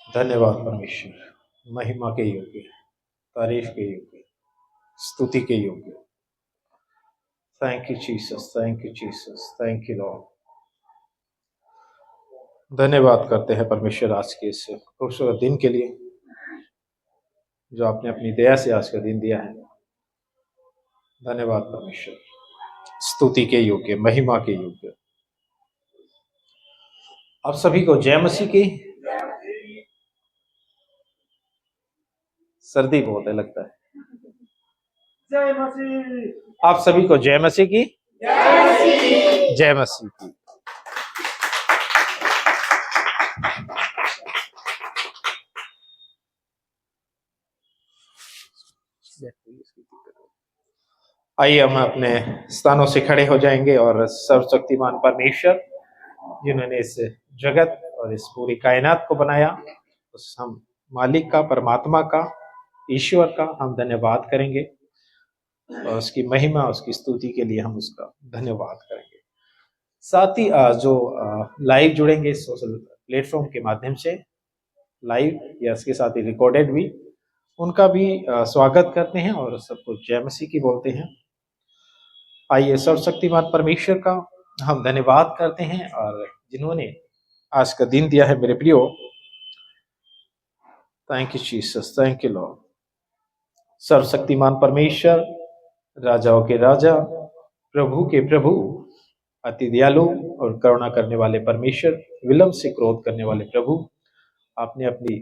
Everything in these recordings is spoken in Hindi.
धन्यवाद परमेश्वर, महिमा के योग्य, तारीफ के योग्य, स्तुति के योग्य। Thank you Jesus, thank you Jesus, thank you Lord. धन्यवाद करते हैं परमेश्वर आज के इस खूबसूरत दिन के लिए जो आपने अपनी दया से आज का दिन दिया है। धन्यवाद परमेश्वर, स्तुति के योग्य, महिमा के योग्य। आप सभी को जय मसीह की। सर्दी बहुत है लगता है। जय मसीह। आप सभी को जय मसीह की। जय मसीह। जय मसीह की। आइए हम अपने स्थानों से खड़े हो जाएंगे और सर्वशक्तिमान परमेश्वर जिन्होंने इस जगत और इस पूरी कायनात को बनाया, उस हम मालिक का, परमात्मा का, ईश्वर का हम धन्यवाद करेंगे और उसकी महिमा, उसकी स्तुति के लिए हम उसका धन्यवाद करेंगे। साथ ही जो लाइव जुड़ेंगे सोशल प्लेटफॉर्म के माध्यम से, लाइव या इसके साथ ही रिकॉर्डेड भी, उनका भी स्वागत करते हैं और सबको जय मसीह की बोलते हैं। आइए सर्वशक्तिमान परमेश्वर का हम धन्यवाद करते हैं और जिन्होंने आज का दिन दिया है मेरे प्रियो। Thank you Jesus, thank you Lord. सर्वशक्तिमान परमेश्वर, राजाओं के राजा, प्रभु के प्रभु, अति दयालु और करुणा करने वाले परमेश्वर, विलंब से क्रोध करने वाले प्रभु, आपने अपनी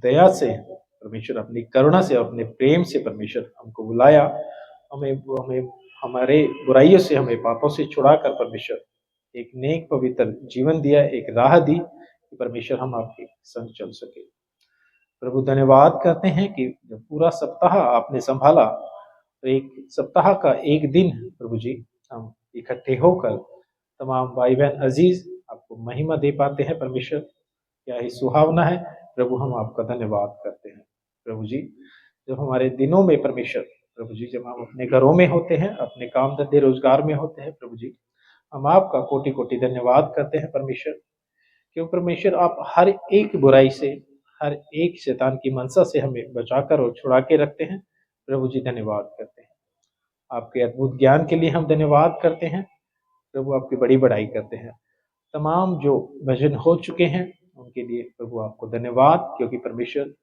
दया से परमेश्वर, अपनी करुणा से, अपने प्रेम से परमेश्वर हमको बुलाया, हमें हमें हमारे बुराइयों से, हमें पापों से छुड़ाकर परमेश्वर एक नेक पवित्र जीवन दिया, एक राह दी कि परमेश्वर हम आपके संग चल सके। प्रभु धन्यवाद करते हैं कि पूरा सप्ताह आपने संभाला, एक सप्ताह का एक दिन प्रभु जी हम इकट्ठे होकर तमाम भाई बहन अजीज आपको महिमा दे पाते हैं। परमेश्वर क्या ही सुहावना है प्रभु, हम आपका धन्यवाद करते हैं। प्रभु जी जब हमारे दिनों में परमेश्वर, प्रभु जी जब हम अपने घरों में होते हैं, अपने काम धंधे रोजगार में होते हैं, प्रभु जी हम आपका कोटि कोटि धन्यवाद करते हैं परमेश्वर, क्यों परमेश्वर आप हर एक बुराई से, हर एक शैतान की मनसा से हमें बचाकर और छुड़ा के रखते हैं। प्रभु जी धन्यवाद करते हैं, आपके अद्भुत ज्ञान के लिए हम धन्यवाद करते हैं प्रभु, आपकी बड़ी बड़ाई करते हैं। तमाम जो भजन हो चुके हैं उनके लिए प्रभु आपको धन्यवाद, क्योंकि परमेश्वर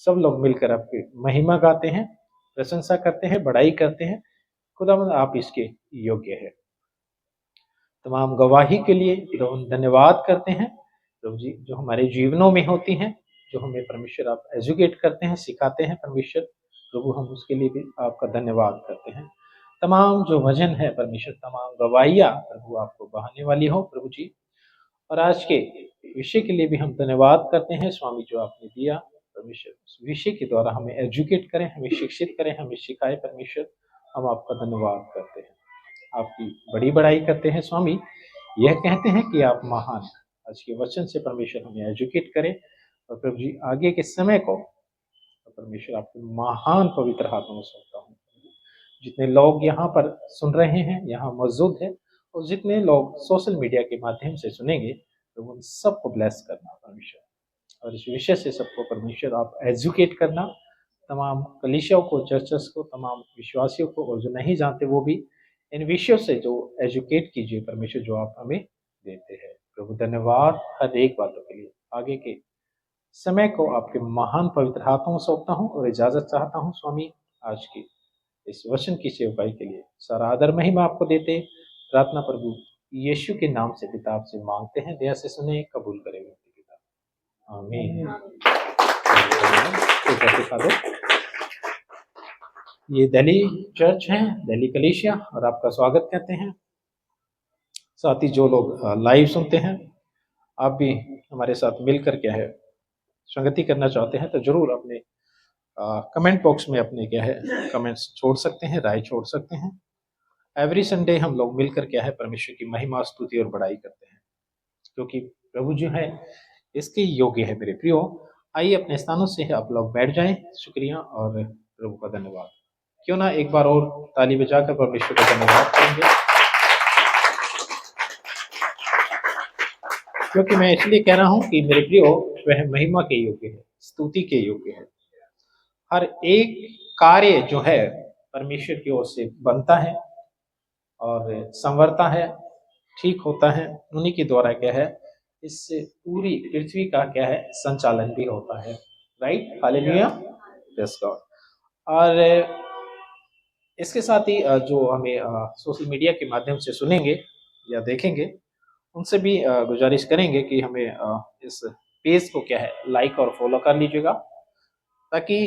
सब लोग मिलकर आपकी महिमा गाते हैं, प्रशंसा करते हैं, बड़ाई करते हैं। खुदावंद आप इसके योग्य है। तमाम गवाही के लिए हम धन्यवाद करते हैं प्रभु जी, जो हमारे जीवनों में होती हैं, जो हमें परमेश्वर आप एजुकेट करते हैं, सिखाते हैं परमेश्वर, प्रभु हम उसके लिए भी आपका धन्यवाद करते हैं। तमाम जो वचन है परमेश्वर, तमाम गवाहियाँ प्रभु आपको बहाने वाली हो प्रभु जी, और आज के विषय के लिए भी हम धन्यवाद करते हैं स्वामी, जो आपने दिया परमेश्वर, उस विषय के द्वारा हमें एजुकेट करें, हमें शिक्षित करें, हमें सिखाए परमेश्वर, हम आपका धन्यवाद करते हैं, आपकी बड़ी बड़ाई करते हैं स्वामी। यह कहते हैं कि आप महान, आज के वचन से परमेश्वर हमें एजुकेट करें और प्रभु जी आगे के समय को परमेश्वर आपके महान पवित्र हाथों में सौंपता हूँ। जितने लोग यहाँ पर सुन रहे हैं, यहाँ मौजूद है, और जितने लोग सोशल मीडिया के माध्यम से सुनेंगे, तो उन सबको ब्लेस करना परमेश्वर, और इस विषय से सबको परमेश्वर आप एजुकेट करना, तमाम कलीसियाओं को, चर्चेस को, तमाम विश्वासियों को, और जो नहीं जानते वो भी इन विषयों से जो एजुकेट कीजिए परमेश्वर, जो आप हमें देते हैं प्रभु। धन्यवाद हर एक बातों के लिए। आगे के समय को आपके महान पवित्र हाथों में सौंपता हूँ और इजाजत चाहता हूँ स्वामी, आज की इस वचन की सेवकाई के लिए सारा आदर महिमा आपको देते प्रार्थना प्रभु यीशु के नाम से पिता आपसे मांगते हैं, दया से सुने, कबूल करें पिता, आमीन। ये दिल्ली चर्च है, दिल्ली कलीसिया, और आपका स्वागत करते हैं। साथ ही जो लोग लाइव सुनते हैं, आप भी हमारे साथ मिलकर क्या है संगति करना चाहते हैं, तो जरूर अपने कमेंट बॉक्स में अपने क्या है कमेंट्स छोड़ सकते हैं, राय छोड़ सकते हैं। एवरी संडे हम लोग मिलकर क्या है परमेश्वर की महिमा, स्तुति और बड़ाई करते हैं, क्योंकि प्रभु जो है इसके योग्य है मेरे प्रियो। आइए अपने स्थानों से आप लोग बैठ जाएं। शुक्रिया और प्रभु का धन्यवाद। क्यों ना एक बार और ताली बजाकर परमेश्वर का धन्यवाद करेंगे, क्योंकि मैं इसलिए कह रहा हूं कि मेरे प्रियो वह महिमा के योग्य है, स्तुति के योग्य है। हर एक कार्य जो है परमेश्वर की ओर से बनता है और संवरता है, ठीक होता है, उन्हीं के द्वारा क्या है, इससे पूरी पृथ्वी का क्या है, संचालन भी होता है। Right, hallelujah, praise God. और इसके साथ ही जो हमें सोशल मीडिया के माध्यम से सुनेंगे या देखेंगे, उनसे भी गुजारिश करेंगे कि हमें इस पेज को क्या है, लाइक और फॉलो कर लीजिएगा, ताकि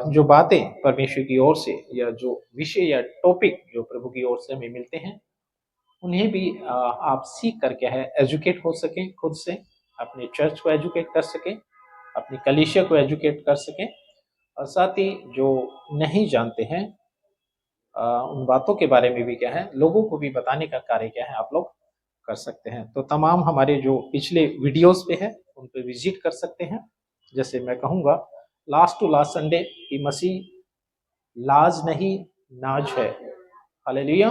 जो बातें परमेश्वर की ओर से या जो विषय या टॉपिक जो प्रभु की ओर से हमें मिलते हैं, उन्हें भी आप सीख कर क्या है, एजुकेट हो सकें, खुद से अपने चर्च को एजुकेट कर सकें, अपनी कलीसिया को एजुकेट कर सकें, और साथ ही जो नहीं जानते हैं उन बातों के बारे में भी क्या है, लोगों को भी बताने का कार्य क्या है, आप लोग कर सकते हैं। तो तमाम हमारे जो पिछले वीडियोस पे है, उन पे विजिट कर सकते हैं। जैसे मैं कहूँगा, लास्ट टू लास्ट संडे कि मसीह लाज नहीं नाज है। हालेलुया।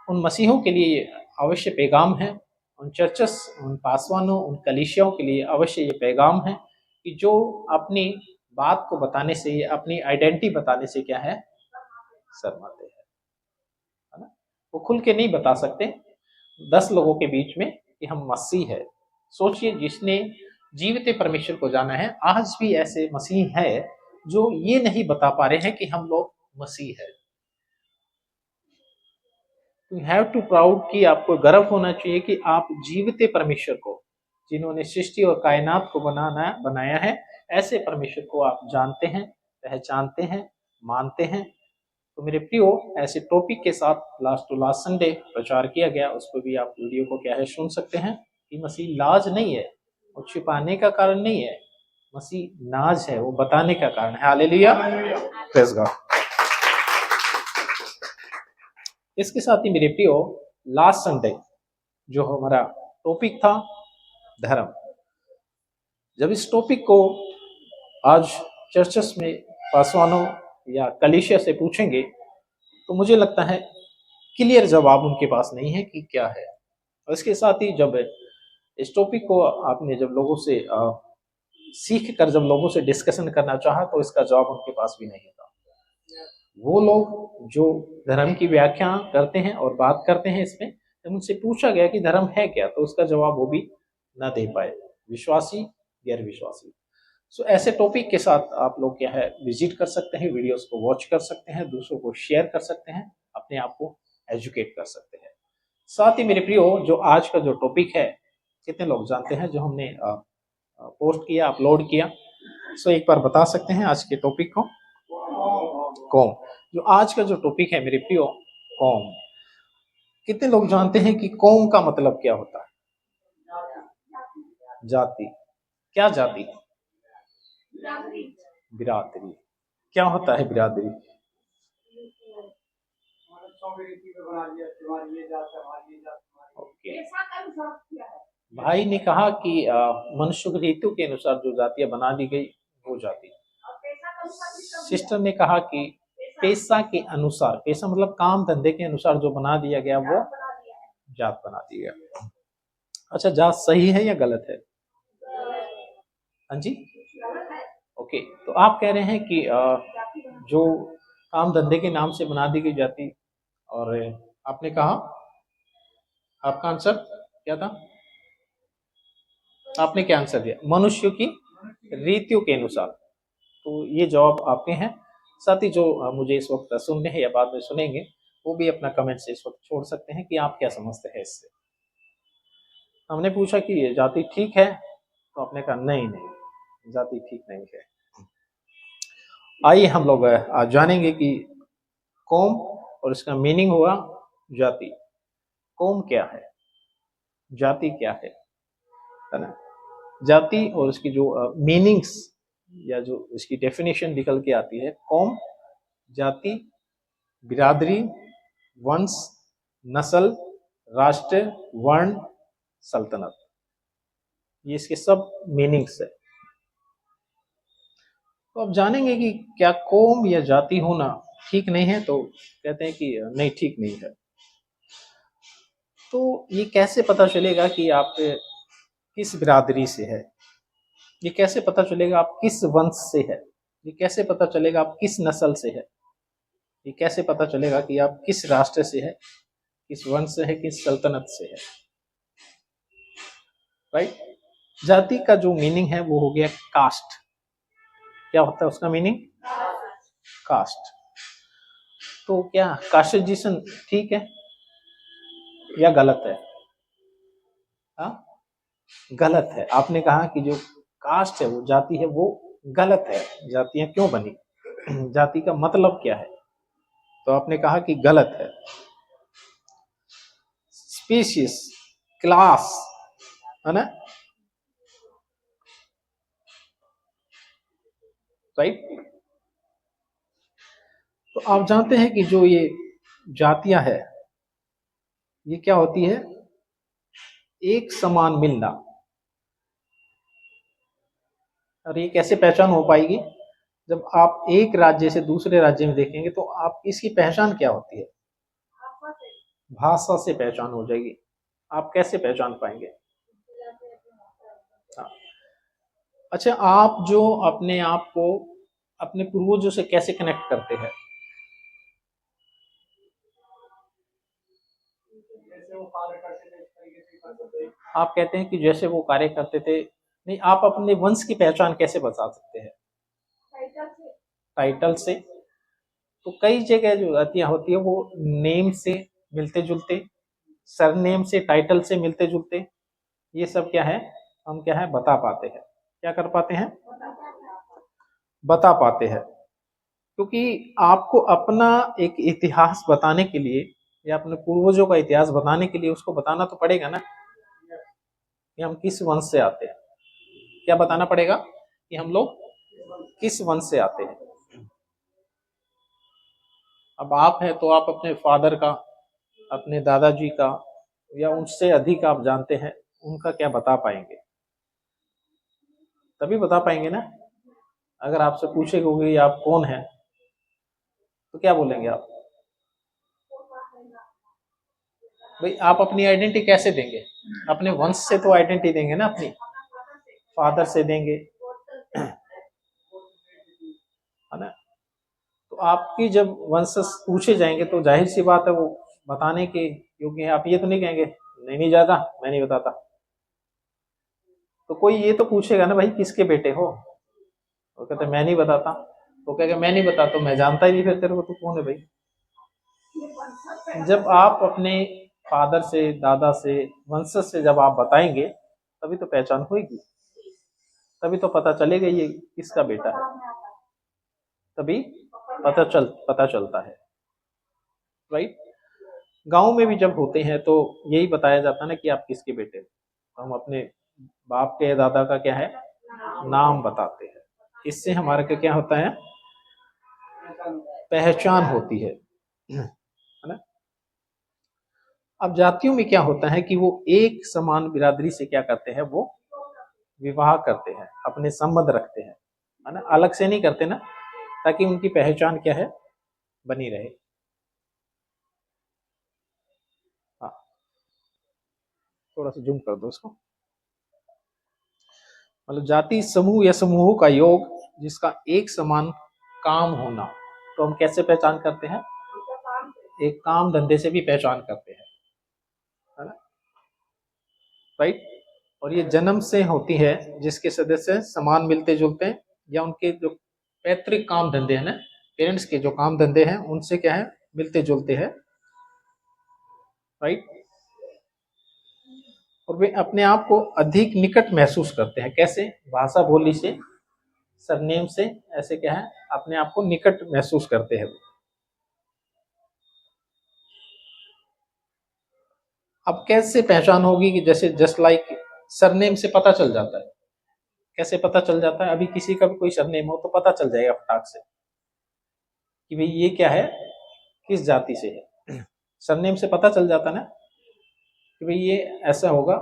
उन मसीहों के लिए अवश्य पैगाम है, उन चर्चस, उन पासवानों, उन कलीसियाओं के लिए अवश्य ये पैगाम है कि जो अपनी बात को बताने से, अपनी आइडेंटिटी बताने से क्या है, शर्माते हैं, है ना। वो खुल के नहीं बता सकते 10 लोगों के बीच में कि हम मसीह है। सोचिए, जिसने जीवित परमेश्वर को जाना है, आज भी ऐसे मसीह है जो ये नहीं बता पा रहे हैं कि हम लोग मसीह है। यू हैव टू प्राउड, कि आपको गर्व होना चाहिए कि आप जीवित परमेश्वर को, जिन्होंने सृष्टि और कायनात को बनाया है, ऐसे परमेश्वर को आप जानते हैं, पहचानते हैं, मानते हैं। तो मेरे प्रियो, ऐसे टॉपिक के साथ लास्ट टू लास्ट संडे प्रचार किया गया, उस पर भी आप वीडियो को क्या है, सुन सकते हैं कि मसीह लाज नहीं है, वो छिपाने का कारण नहीं है, मसीह नाज है, वो बताने का कारण है। Hallelujah, praise God. इसके साथ ही मेरे प्रियो, लास्ट संडे जो हमारा टॉपिक था धर्म, जब इस टॉपिक को आज चर्चेस में पासवानों या कलीसिया से पूछेंगे, तो मुझे लगता है क्लियर जवाब उनके पास नहीं है कि क्या है। और इसके साथ ही जब इस टॉपिक को आपने जब लोगों से सीख कर जब लोगों से डिस्कशन करना चाहा, तो इसका जवाब उनके पास भी नहीं था। वो लोग जो धर्म की व्याख्या करते हैं और बात करते हैं, इसमें जब उनसे पूछा गया कि धर्म है क्या, तो उसका जवाब वो भी ना दे पाए, विश्वासी गैर विश्वासी। सो ऐसे टॉपिक के साथ आप लोग क्या है, विजिट कर सकते हैं, वीडियोस को वॉच कर सकते हैं, दूसरों को शेयर कर सकते हैं, अपने आप को एजुकेट कर सकते हैं। साथ ही मेरे प्रियो, जो आज का जो टॉपिक है, कितने लोग जानते हैं जो हमने पोस्ट किया, अपलोड किया? सो एक बार बता सकते हैं आज के टॉपिक को? कौम। जो आज का जो टॉपिक है मेरे प्रियो, कौम। कितने लोग जानते हैं कि कौम का मतलब क्या होता है? जाति। क्या जाति? बिरादरी। क्या होता है बिरादरी? ओके। भाई ने कहा कि मनुष्य की ऋतु के अनुसार जो जातियां बना दी गई, वो जाति। सिस्टर ने कहा कि पेशा के अनुसार, पेशा मतलब काम धंधे के अनुसार जो बना दिया गया, वो जात बना दी गया। अच्छा, जात सही है या गलत है? हाँ जी, ओके। तो आप कह रहे हैं कि जो काम धंधे के नाम से बना दी गई जाति, और आपने कहा, आपका आंसर क्या था? आपने क्या आंसर दिया? मनुष्य की रीतियों के अनुसार। तो ये जवाब आपके हैं। साथ ही जो मुझे इस वक्त सुनने हैं या बाद में सुनेंगे, वो भी अपना कमेंट से इस वक्त छोड़ सकते हैं कि आप क्या समझते हैं इससे। हमने पूछा कि ये जाति ठीक है, तो आपने कहा नहीं नहीं, जाति ठीक नहीं है। आइए हम लोग आज जानेंगे कि कौम और इसका मीनिंग हुआ जाति। कौम क्या है, जाति क्या है ना। जाति और इसकी जो मीनिंग्स या जो इसकी डेफिनेशन निकल के आती है, कौम, जाति, बिरादरी, वंश, नस्ल, राष्ट्र, वर्ण, सल्तनत, ये इसके सब मीनिंग्स है। तो अब जानेंगे कि क्या कौम या जाति होना ठीक नहीं है, तो कहते हैं कि नहीं, ठीक नहीं है। तो ये कैसे पता चलेगा कि आप किस बिरादरी से है? ये कैसे पता चलेगा आप किस वंश से है? ये कैसे पता चलेगा आप किस नस्ल से है? ये कैसे पता चलेगा कि आप किस राष्ट्र से है, किस वंश से है, किस सल्तनत से है? राइट। जाति का जो मीनिंग है वो हो गया कास्ट। क्या होता है उसका मीनिंग? कास्ट। तो क्या कास्टिजेशन ठीक है या गलत है? हाँ, गलत है। आपने कहा कि जो कास्ट है, वो जाति है, वो गलत है। जातियां क्यों बनी? जाति का मतलब क्या है? तो आपने कहा कि गलत है। स्पीशीज, क्लास, है ना? राइट। तो आप जानते हैं कि जो ये जातियां है, ये क्या होती है? एक समान मिलना। और ये कैसे पहचान हो पाएगी? जब आप एक राज्य से दूसरे राज्य में देखेंगे तो आप इसकी पहचान क्या होती है? भाषा से पहचान हो जाएगी। आप कैसे पहचान पाएंगे? हाँ। अच्छा, आप जो अपने आप को अपने पूर्वजों से कैसे कनेक्ट करते हैं? आप कहते हैं कि जैसे वो कार्य करते थे। नहीं, आप अपने वंश की पहचान कैसे बता सकते हैं? टाइटल से। तो कई जगह जो जातियां होती है वो नेम से मिलते जुलते, सरनेम से, टाइटल से मिलते जुलते, ये सब क्या है, हम क्या है बता पाते हैं। क्या कर पाते हैं? बता पाते हैं। क्योंकि आपको अपना एक इतिहास बताने के लिए या अपने पूर्वजों का इतिहास बताने के लिए उसको बताना तो पड़ेगा ना कि हम किस वंश से आते हैं। क्या बताना पड़ेगा? कि हम लोग किस वंश से आते हैं। अब आप हैं तो आप अपने फादर का, अपने दादाजी का या उससे अधिक आप जानते हैं, उनका क्या बता पाएंगे? तभी बता पाएंगे ना। अगर आपसे पूछेगे आप कौन है, तो क्या बोलेंगे आप? भाई आप अपनी आइडेंटिटी कैसे देंगे? अपने वंश से तो आइडेंटिटी देंगे ना, अपनी फादर से देंगे, है ना? तो आपकी जब वंश पूछे जाएंगे तो जाहिर सी बात है वो बताने के योग्य है। आप ये तो नहीं कहेंगे नहीं नहीं जाता, मैं नहीं बताता। तो कोई ये तो पूछेगा ना, भाई किसके बेटे हो? वो कहते मैं नहीं बताता। तो कहेगा मैं नहीं बताता तो मैं जानता ही नहीं फिर तेरे को, तो कौन है भाई? जब आप अपने फादर से, दादा से, वंशज से जब आप बताएंगे तभी तो पहचान होगी, तभी तो पता चलेगा ये किसका बेटा है, तभी पता चलता है। राइट। गांव में भी जब होते हैं तो यही बताया जाता है ना कि आप किसके बेटे हो। तो हम अपने बाप के, दादा का क्या है, नाम बताते हैं। इससे हमारे का क्या होता है, पहचान होती है ना? अब जातियों में क्या होता है कि वो एक समान बिरादरी से क्या करते हैं, वो विवाह करते हैं, अपने संबंध रखते हैं, है ना? अलग से नहीं करते ना, ताकि उनकी पहचान क्या है, बनी रहे। हाँ, थोड़ा सा जूम कर दो इसको। मतलब जाति समूह या समूहों का योग जिसका एक समान काम होना। तो हम कैसे पहचान करते हैं? एक काम धंधे से भी पहचान करते हैं, है ना? राइट। और ये जन्म से होती है, जिसके सदस्य समान मिलते जुलते हैं या उनके जो पैतृक काम धंधे हैं ना, पेरेंट्स के जो काम धंधे हैं उनसे क्या है, मिलते जुलते हैं। राइट। और वे अपने आप को अधिक निकट महसूस करते हैं। कैसे? भाषा बोली से, सरनेम से, ऐसे क्या है, अपने आप को निकट महसूस करते हैं। अब कैसे पहचान होगी? कि जैसे जस्ट लाइक सरनेम से पता चल जाता है। कैसे पता चल जाता है? अभी किसी का भी कोई सरनेम हो तो पता चल जाएगा फटाक से कि भाई ये क्या है, किस जाति से है। सरनेम से पता चल जाता ना कि भाई ये ऐसा होगा।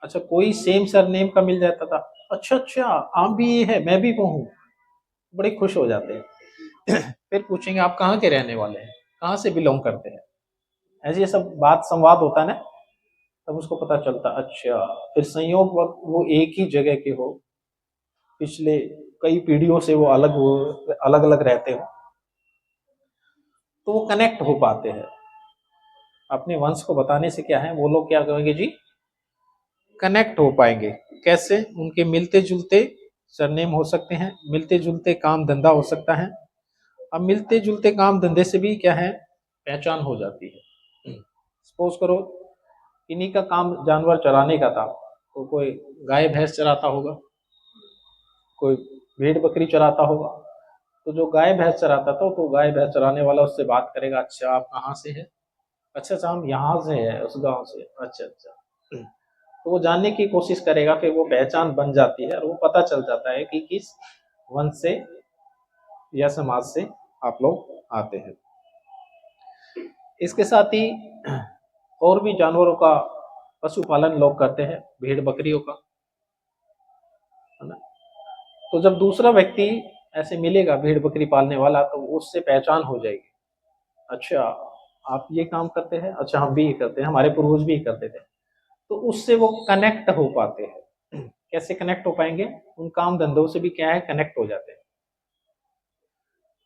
अच्छा, कोई सेम सरनेम का मिल जाता था, अच्छा अच्छा आप भी ये है, मैं भी वो हूँ, बड़े खुश हो जाते हैं। फिर पूछेंगे आप कहाँ के रहने वाले हैं, कहाँ से बिलोंग करते हैं। ऐसे ये सब बात संवाद होता है ना, तब उसको पता चलता अच्छा। फिर संयोग वक्त वो एक ही जगह के हो, पिछले कई पीढ़ियों से वो अलग अलग रहते हो, तो वो कनेक्ट हो पाते हैं। अपने वंश को बताने से क्या है, वो लोग क्या कहेंगे जी, कनेक्ट हो पाएंगे। कैसे? उनके मिलते जुलते सरनेम हो सकते हैं, मिलते जुलते काम धंधा हो सकता है। अब मिलते जुलते काम धंधे से भी क्या है, पहचान हो जाती है। सपोज करो इन्हीं का काम जानवर चराने का था, तो कोई गाय भैंस चराता होगा, कोई भेड़ बकरी चराता होगा। तो जो गाय भैंस चराता था, तो गाय भैंस चराने वाला उससे बात करेगा, अच्छा आप कहाँ से हैं? अच्छा अच्छा हम यहाँ से हैं, उस गांव से। अच्छा अच्छा, तो वो जानने की कोशिश करेगा, फिर वो पहचान बन जाती है और वो पता चल जाता है कि किस वंश से या समाज से आप लोग आते हैं। इसके साथ ही और भी जानवरों का पशुपालन लोग करते हैं, भेड़ बकरियों का, है ना। तो जब दूसरा व्यक्ति ऐसे मिलेगा भेड़ बकरी पालने वाला, तो उससे पहचान हो जाएगी, अच्छा आप ये काम करते हैं, अच्छा हम भी ये करते हैं, हमारे पूर्वज भी ये करते थे। तो उससे वो कनेक्ट हो पाते हैं। कैसे कनेक्ट हो पाएंगे? उन काम धंधों से भी क्या है, कनेक्ट हो जाते हैं।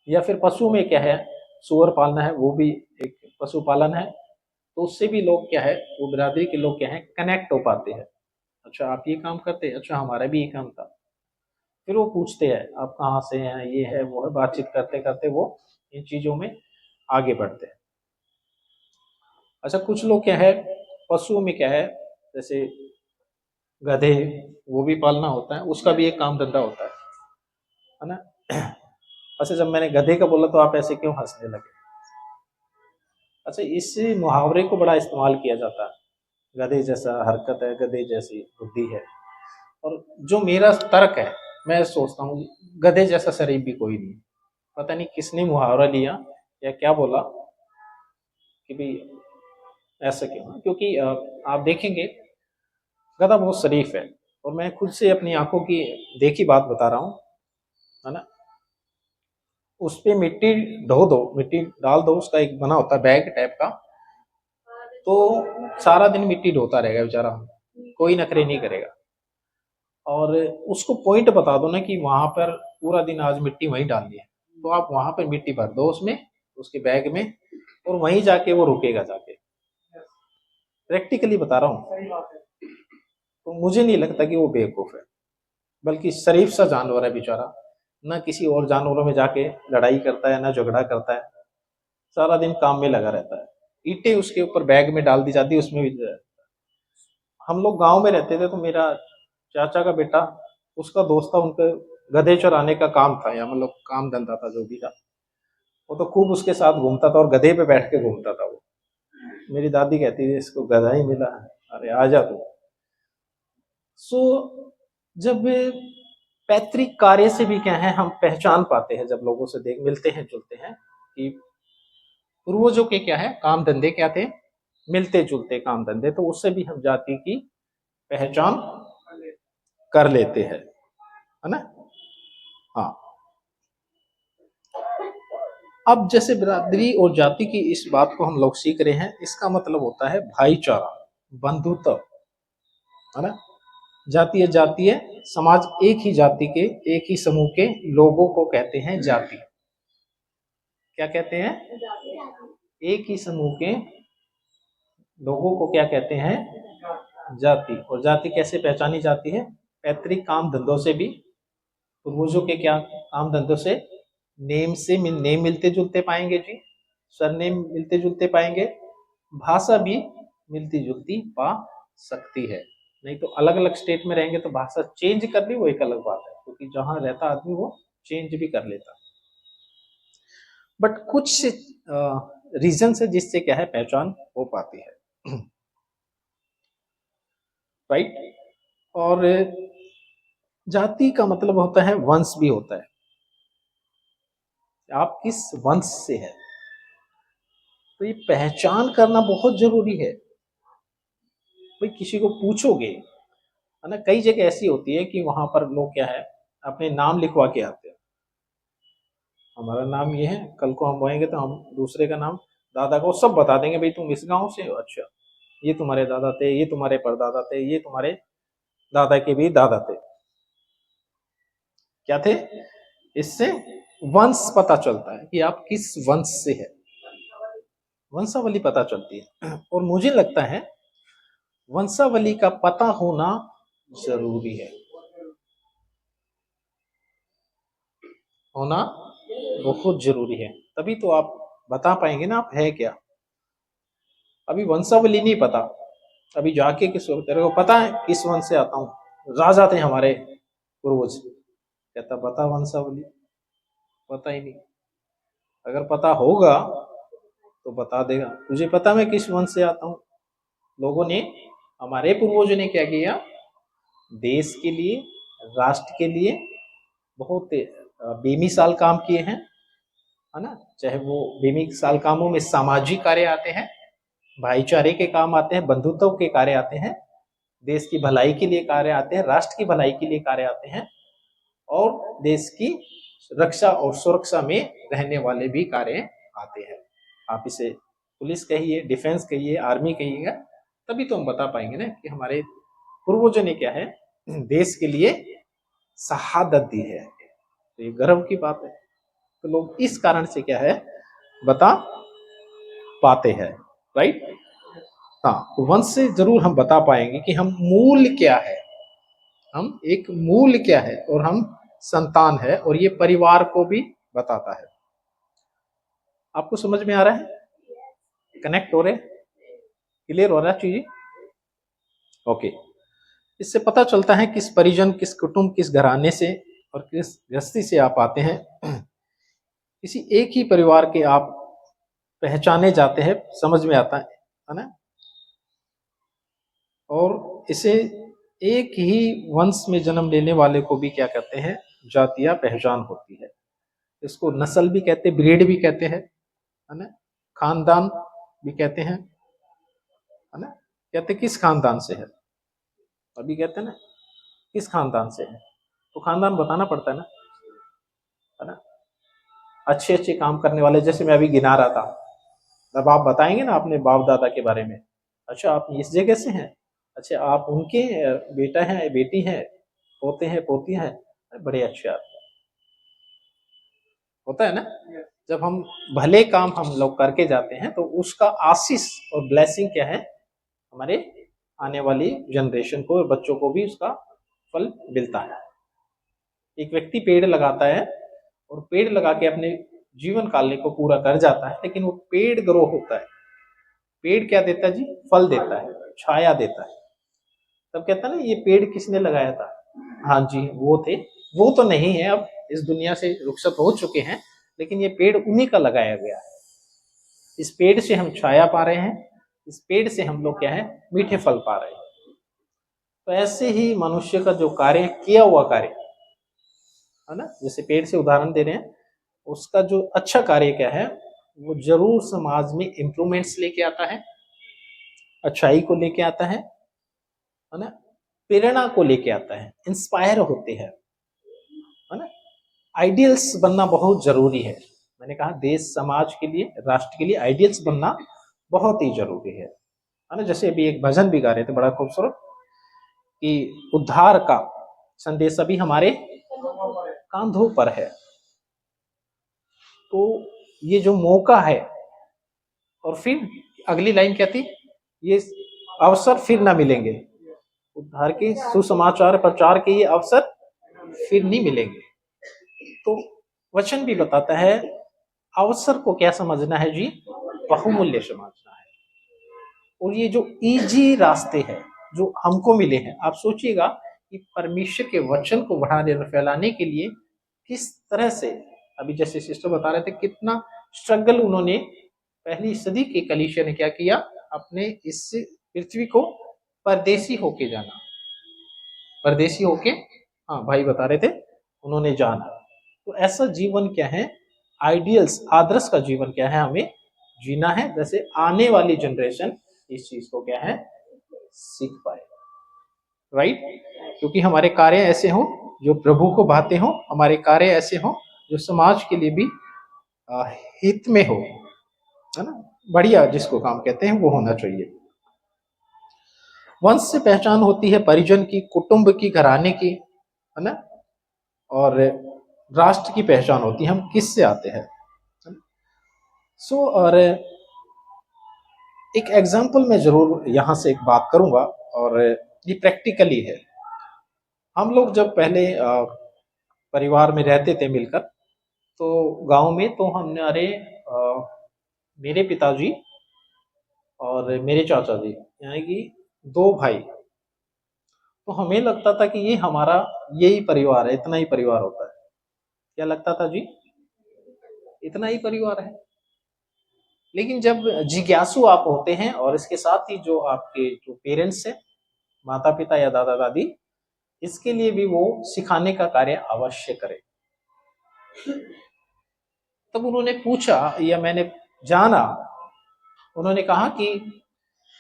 या फिर पशु में क्या है, सुअर पालना है, वो भी एक पशुपालन है, तो उससे भी लोग क्या है, वो बिरादरी के लोग क्या है, कनेक्ट हो पाते हैं। अच्छा आप ये काम करते हैं, अच्छा हमारा भी ये काम था। फिर वो पूछते हैं आप कहाँ से हैं, ये है वो है, बातचीत करते करते वो इन चीजों में आगे बढ़ते हैं। अच्छा कुछ लोग क्या है, पशुओं में क्या है, जैसे गधे, वो भी पालना होता है, उसका भी एक काम धंधा होता है ना। अच्छा जब मैंने गधे का बोला तो आप ऐसे क्यों हंसने लगे? अच्छा इस मुहावरे को बड़ा इस्तेमाल किया जाता है, गधे जैसा हरकत है, गधे जैसी बुद्धि है। और जो मेरा तर्क है, मैं सोचता हूँ गधे जैसा शरीफ भी कोई नहीं। पता नहीं किसने मुहावरा लिया या क्या बोला कि भाई ऐसा क्यों, क्योंकि आप देखेंगे गधा बहुत शरीफ है। और मैं खुद से अपनी आंखों की देखी बात बता रहा हूँ, है ना। उस पे मिट्टी ढो दो, मिट्टी डाल दो, उसका एक बना होता है बैग टाइप का, तो सारा दिन मिट्टी ढोता रहेगा बेचारा, कोई नखरे नहीं करेगा। और उसको पॉइंट बता दो ना कि वहां पर पूरा दिन आज मिट्टी वहीं डालनी है, तो आप वहां पर मिट्टी भर दो उसमें, उसके बैग में, और वहीं जाके वो रुकेगा जाके। प्रैक्टिकली बता रहा हूँ। सही बात है। तो मुझे नहीं लगता कि वो बेवकूफ है, बल्कि शरीफ सा जानवर है बेचारा। ना किसी और जानवरों में जाके लड़ाई करता है, ना झगड़ा करता है, सारा दिन काम में लगा रहता है। ईंटें उसके ऊपर बैग में डाल दी जाती है, उसमें भी हम लोग गांव में रहते थे, तो मेरा चाचा का बेटा, उसका दोस्त था, उनके गधे चराने का काम था, या मतलब काम धंधा था जो भी था। वो तो खूब उसके साथ घूमता था और गधे पे बैठ के घूमता था वो। मेरी दादी कहती थी इसको गधा ही मिला है, अरे आ जा तू। सो जब पैतृक कार्य से भी क्या है, हम पहचान पाते हैं, जब लोगों से देख मिलते हैं जुलते हैं, कि पूर्वजों के क्या है काम धंधे क्या थे, मिलते जुलते काम धंधे, तो उससे भी हम जाति की पहचान कर लेते हैं, है ना। हाँ, अब जैसे बिरादरी और जाति की इस बात को हम लोग सीख रहे हैं, इसका मतलब होता है भाईचारा, बंधुत्व, है ना। जातीय जातीय समाज, एक ही जाति के, एक ही समूह के लोगों को कहते हैं जाति। क्या कहते हैं? एक ही समूह के लोगों को क्या कहते हैं? जाति। और जाति कैसे पहचानी जाती है? पैतृक काम धंधों से भी, पूर्वजों के क्या काम धंधों से, नेम से नेम मिलते जुलते पाएंगे जी, सरनेम मिलते जुलते पाएंगे, भाषा भी मिलती जुलती पा सकती है। नहीं तो अलग अलग स्टेट में रहेंगे तो भाषा चेंज करनी वो एक अलग बात है, क्योंकि जहां रहता आदमी वो चेंज भी कर लेता। बट कुछ रीजन है जिससे क्या है, पहचान हो पाती है। राइट। और जाति का मतलब होता है वंश भी होता है, आप किस वंश से है, तो ये पहचान करना बहुत जरूरी है। भाई किसी को पूछोगे, है ना, कई जगह ऐसी होती है कि वहां पर लोग क्या है, अपने नाम लिखवा के आते हैं, हमारा नाम ये है, कल को हम आएंगे तो हम दूसरे का नाम, दादा को सब बता देंगे, भाई तुम इस गांव से हो, अच्छा ये तुम्हारे दादा थे, ये तुम्हारे परदादा थे, ये तुम्हारे दादा के भी दादा थे। क्या थे? इससे वंश पता चलता है कि आप किस वंश से है, वंशावली पता चलती है। और मुझे लगता है वंशावली का पता होना जरूरी है, होना बहुत जरूरी है, तभी तो आप बता पाएंगे ना आप है क्या। अभी वंशावली नहीं पता, अभी जाके तेरे को पता है किस वंश से आता हूँ, राजा थे हमारे पूर्वज, कहता बता वंशावली, पता ही नहीं। अगर पता होगा तो बता देगा, तुझे पता मैं किस वंश से आता हूँ। लोगों ने, हमारे पूर्वजों ने क्या किया, देश के लिए, राष्ट्र के लिए बहुत बेमिसाल काम किए हैं, है ना। चाहे वो बेमिसाल कामों में सामाजिक कार्य आते हैं, भाईचारे के काम आते हैं, बंधुत्व के कार्य आते हैं, देश की भलाई के लिए कार्य आते हैं, राष्ट्र की भलाई के लिए कार्य आते हैं, और देश की रक्षा और सुरक्षा में रहने वाले भी कार्य आते हैं। आप इसे पुलिस कहिए, डिफेंस कहिए, आर्मी कहिएगा, तभी तो हम बता पाएंगे ना कि हमारे पूर्वजों ने क्या है, देश के लिए शहादत दी है। तो ये गर्व की बात है। तो लोग इस कारण से क्या है, बता पाते हैं, राइट। हाँ, तो वंश से जरूर हम बता पाएंगे कि हम मूल क्या है, हम एक मूल क्या है, और हम संतान है, और ये परिवार को भी बताता है। आपको समझ में आ रहा है, कनेक्ट हो रहे, क्लियर हो रहा है चीजें? ओके। इससे पता चलता है किस परिजन, किस कुटुंब, किस घराने से और किस गृहस्थी से आप आते हैं। किसी एक ही परिवार के आप पहचाने जाते हैं, समझ में आता है ना। और इसे एक ही वंश में जन्म लेने वाले को भी क्या कहते हैं, जातीय पहचान होती है। इसको नस्ल भी कहते हैं, ब्रीड भी कहते हैं, है ना, खानदान भी कहते हैं, है ना। कहते किस खानदान से है, अभी कहते हैं ना किस खानदान से है, तो खानदान बताना पड़ता है ना। अच्छे अच्छे काम करने वाले, जैसे मैं अभी गिना रहा था, तब आप बताएंगे ना अपने बाप दादा के बारे में, अच्छा आप इस जगह से हैं, अच्छा आप उनके बेटा हैं, बेटी हैं, पोते हैं, पोती हैं, बड़े अच्छे आप, होता है ना। जब हम भले काम हम लोग करके जाते हैं तो उसका आशीष और ब्लेसिंग क्या है, हमारे आने वाली जनरेशन को और बच्चों को भी उसका फल मिलता है। एक व्यक्ति पेड़ लगाता है और पेड़ लगा के अपने जीवन काल को पूरा कर जाता है, लेकिन वो पेड़ ग्रो होता है, पेड़ क्या देता है जी, फल देता है, छाया देता है। तब कहता है ना ये पेड़ किसने लगाया था, हाँ जी वो थे, वो तो नहीं है, अब इस दुनिया से रुखसत हो चुके हैं, लेकिन ये पेड़ उन्हीं का लगाया गया है। इस पेड़ से हम छाया पा रहे हैं, इस पेड़ से हम लोग क्या है, मीठे फल पा रहे हैं। तो ऐसे ही मनुष्य का जो कार्य, किया हुआ कार्य है ना, जैसे पेड़ से उदाहरण दे रहे हैं, उसका जो अच्छा कार्य क्या है, वो जरूर समाज में इंप्रूवमेंट्स लेके आता है, अच्छाई को लेके आता है ना, प्रेरणा को लेके आता है, इंस्पायर होते हैं, है ना। आइडियल्स बनना बहुत जरूरी है। मैंने कहा देश समाज के लिए, राष्ट्र के लिए आइडियल्स बनना बहुत ही जरूरी है ना। जैसे अभी एक भजन भी गा रहे थे बड़ा खूबसूरत, कि उद्धार का संदेश अभी हमारे कांधों पर है। तो ये जो मौका है, और फिर अगली लाइन क्या थी, ये अवसर फिर ना मिलेंगे, उद्धार के सुसमाचार प्रचार के ये अवसर फिर नहीं मिलेंगे। तो वचन भी बताता है अवसर को क्या समझना है जी, बहुमूल्य समझना है। और ये जो इजी रास्ते हैं जो हमको मिले हैं, आप सोचिएगा कि परमेश्वर के वचन को बढ़ाने और फैलाने के लिए किस तरह से, अभी जैसे सिस्टर बता रहे थे कितना स्ट्रगल उन्होंने, पहली सदी के कलीसिया ने क्या किया, अपने इस पृथ्वी को परदेसी होके जाना, परदेसी होके, हाँ भाई बता रहे थे, उन्होंने जाना। तो ऐसा जीवन क्या है, आइडियल्स, आदर्श का जीवन क्या है, हमें जीना है, जैसे आने वाली जनरेशन इस चीज को क्या है, सीख पाए, राइट। क्योंकि हमारे कार्य ऐसे हों जो प्रभु को भाते हों, हमारे कार्य ऐसे हों जो समाज के लिए भी हित में हो, है ना, बढ़िया जिसको काम कहते हैं वो होना चाहिए। वंश से पहचान होती है परिजन की, कुटुंब की, घराने की, है ना। और राष्ट्र की पहचान होती है, हम किस से आते हैं। और एक एग्जाम्पल मैं जरूर यहाँ से एक बात करूंगा, और ये प्रैक्टिकली है। हम लोग जब पहले परिवार में रहते थे मिलकर, तो गांव में, तो हमारे मेरे पिताजी और मेरे चाचा जी, यानी कि दो भाई, तो हमें लगता था कि ये हमारा यही परिवार है, इतना ही परिवार होता है। क्या लगता था जी? इतना ही परिवार है। लेकिन जब जिज्ञासु आप होते हैं, और इसके साथ ही जो आपके जो पेरेंट्स हैं, माता पिता या दादा दादी, इसके लिए भी वो सिखाने का कार्य अवश्य करें। तब उन्होंने पूछा या मैंने जाना, उन्होंने कहा कि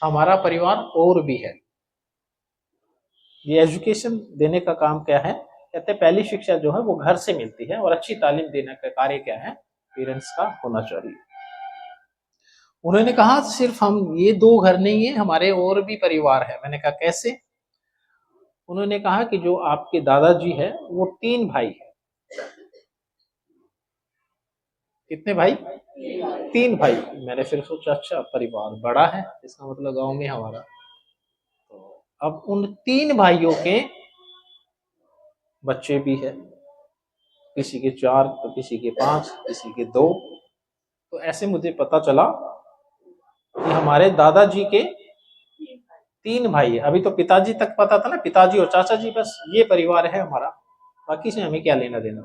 हमारा परिवार और भी है। ये एजुकेशन देने का काम क्या है? कहते हैं पहली शिक्षा जो है वो घर से मिलती है, और अच्छी तालीम देने का कार्य क्या है? पेरेंट्स का होना चाहिए। उन्होंने कहा सिर्फ हम ये दो घर नहीं है, हमारे और भी परिवार है। मैंने कहा कैसे? उन्होंने कहा कि जो आपके दादाजी है वो 3 भाई है। कितने भाई? 3 भाई। मैंने फिर सोचा अच्छा परिवार बड़ा है, इसका मतलब गांव में हमारा। तो अब उन 3 भाइयों के बच्चे भी है, किसी के 4, तो किसी के 5, किसी के 2। तो ऐसे मुझे पता चला कि हमारे दादाजी के 3 भाई है। अभी तो पिताजी तक पता था ना, पिताजी और चाचा जी, बस ये परिवार है हमारा, बाकी से हमें क्या लेना देना।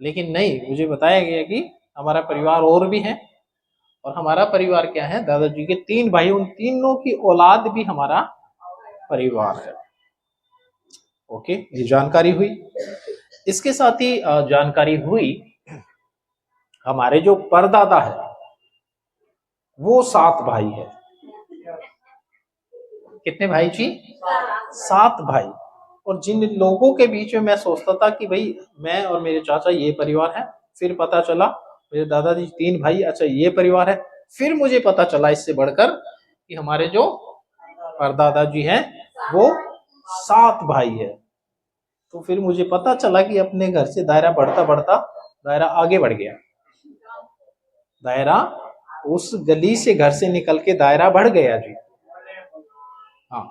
लेकिन नहीं, मुझे बताया गया कि हमारा परिवार और भी है, और हमारा परिवार क्या है? दादाजी के 3 भाई, उन तीनों की औलाद भी हमारा परिवार है। ओके, ये जानकारी हुई। इसके साथ ही जानकारी हुई, हमारे जो परदादा है वो 7 भाई है। कितने भाई जी? 7 भाई। और जिन लोगों के बीच में मैं सोचता था कि भाई मैं और मेरे चाचा ये परिवार है, फिर पता चला मेरे दादाजी 3 भाई, अच्छा ये परिवार है। फिर मुझे पता चला इससे बढ़कर कि हमारे जो परदादा जी हैं वो 7 भाई है। तो फिर मुझे पता चला कि अपने घर से दायरा बढ़ता बढ़ता दायरा आगे बढ़ गया। दायरा उस गली से, घर से निकल के दायरा बढ़ गया जी। हाँ,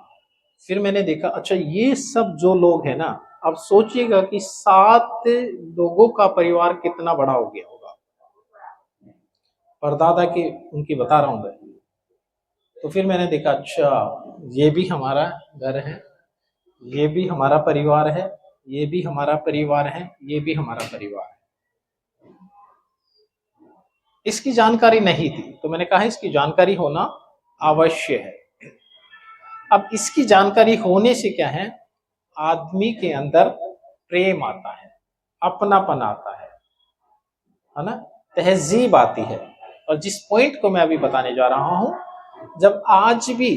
फिर मैंने देखा अच्छा ये सब जो लोग हैं ना, अब सोचिएगा कि 7 लोगों का परिवार कितना बड़ा हो गया होगा। परदादा के उनकी बता रहा हूं मैं। तो फिर मैंने देखा अच्छा ये भी हमारा घर है, ये भी हमारा परिवार है, ये भी हमारा परिवार है, ये भी हमारा परिवार है। इसकी जानकारी नहीं थी, तो मैंने कहा इसकी जानकारी होना आवश्य है। अब इसकी जानकारी होने से क्या है? आदमी के अंदर प्रेम आता है, अपनापन आता है ना, तहजीब आती है। और जिस पॉइंट को मैं अभी बताने जा रहा हूं, जब आज भी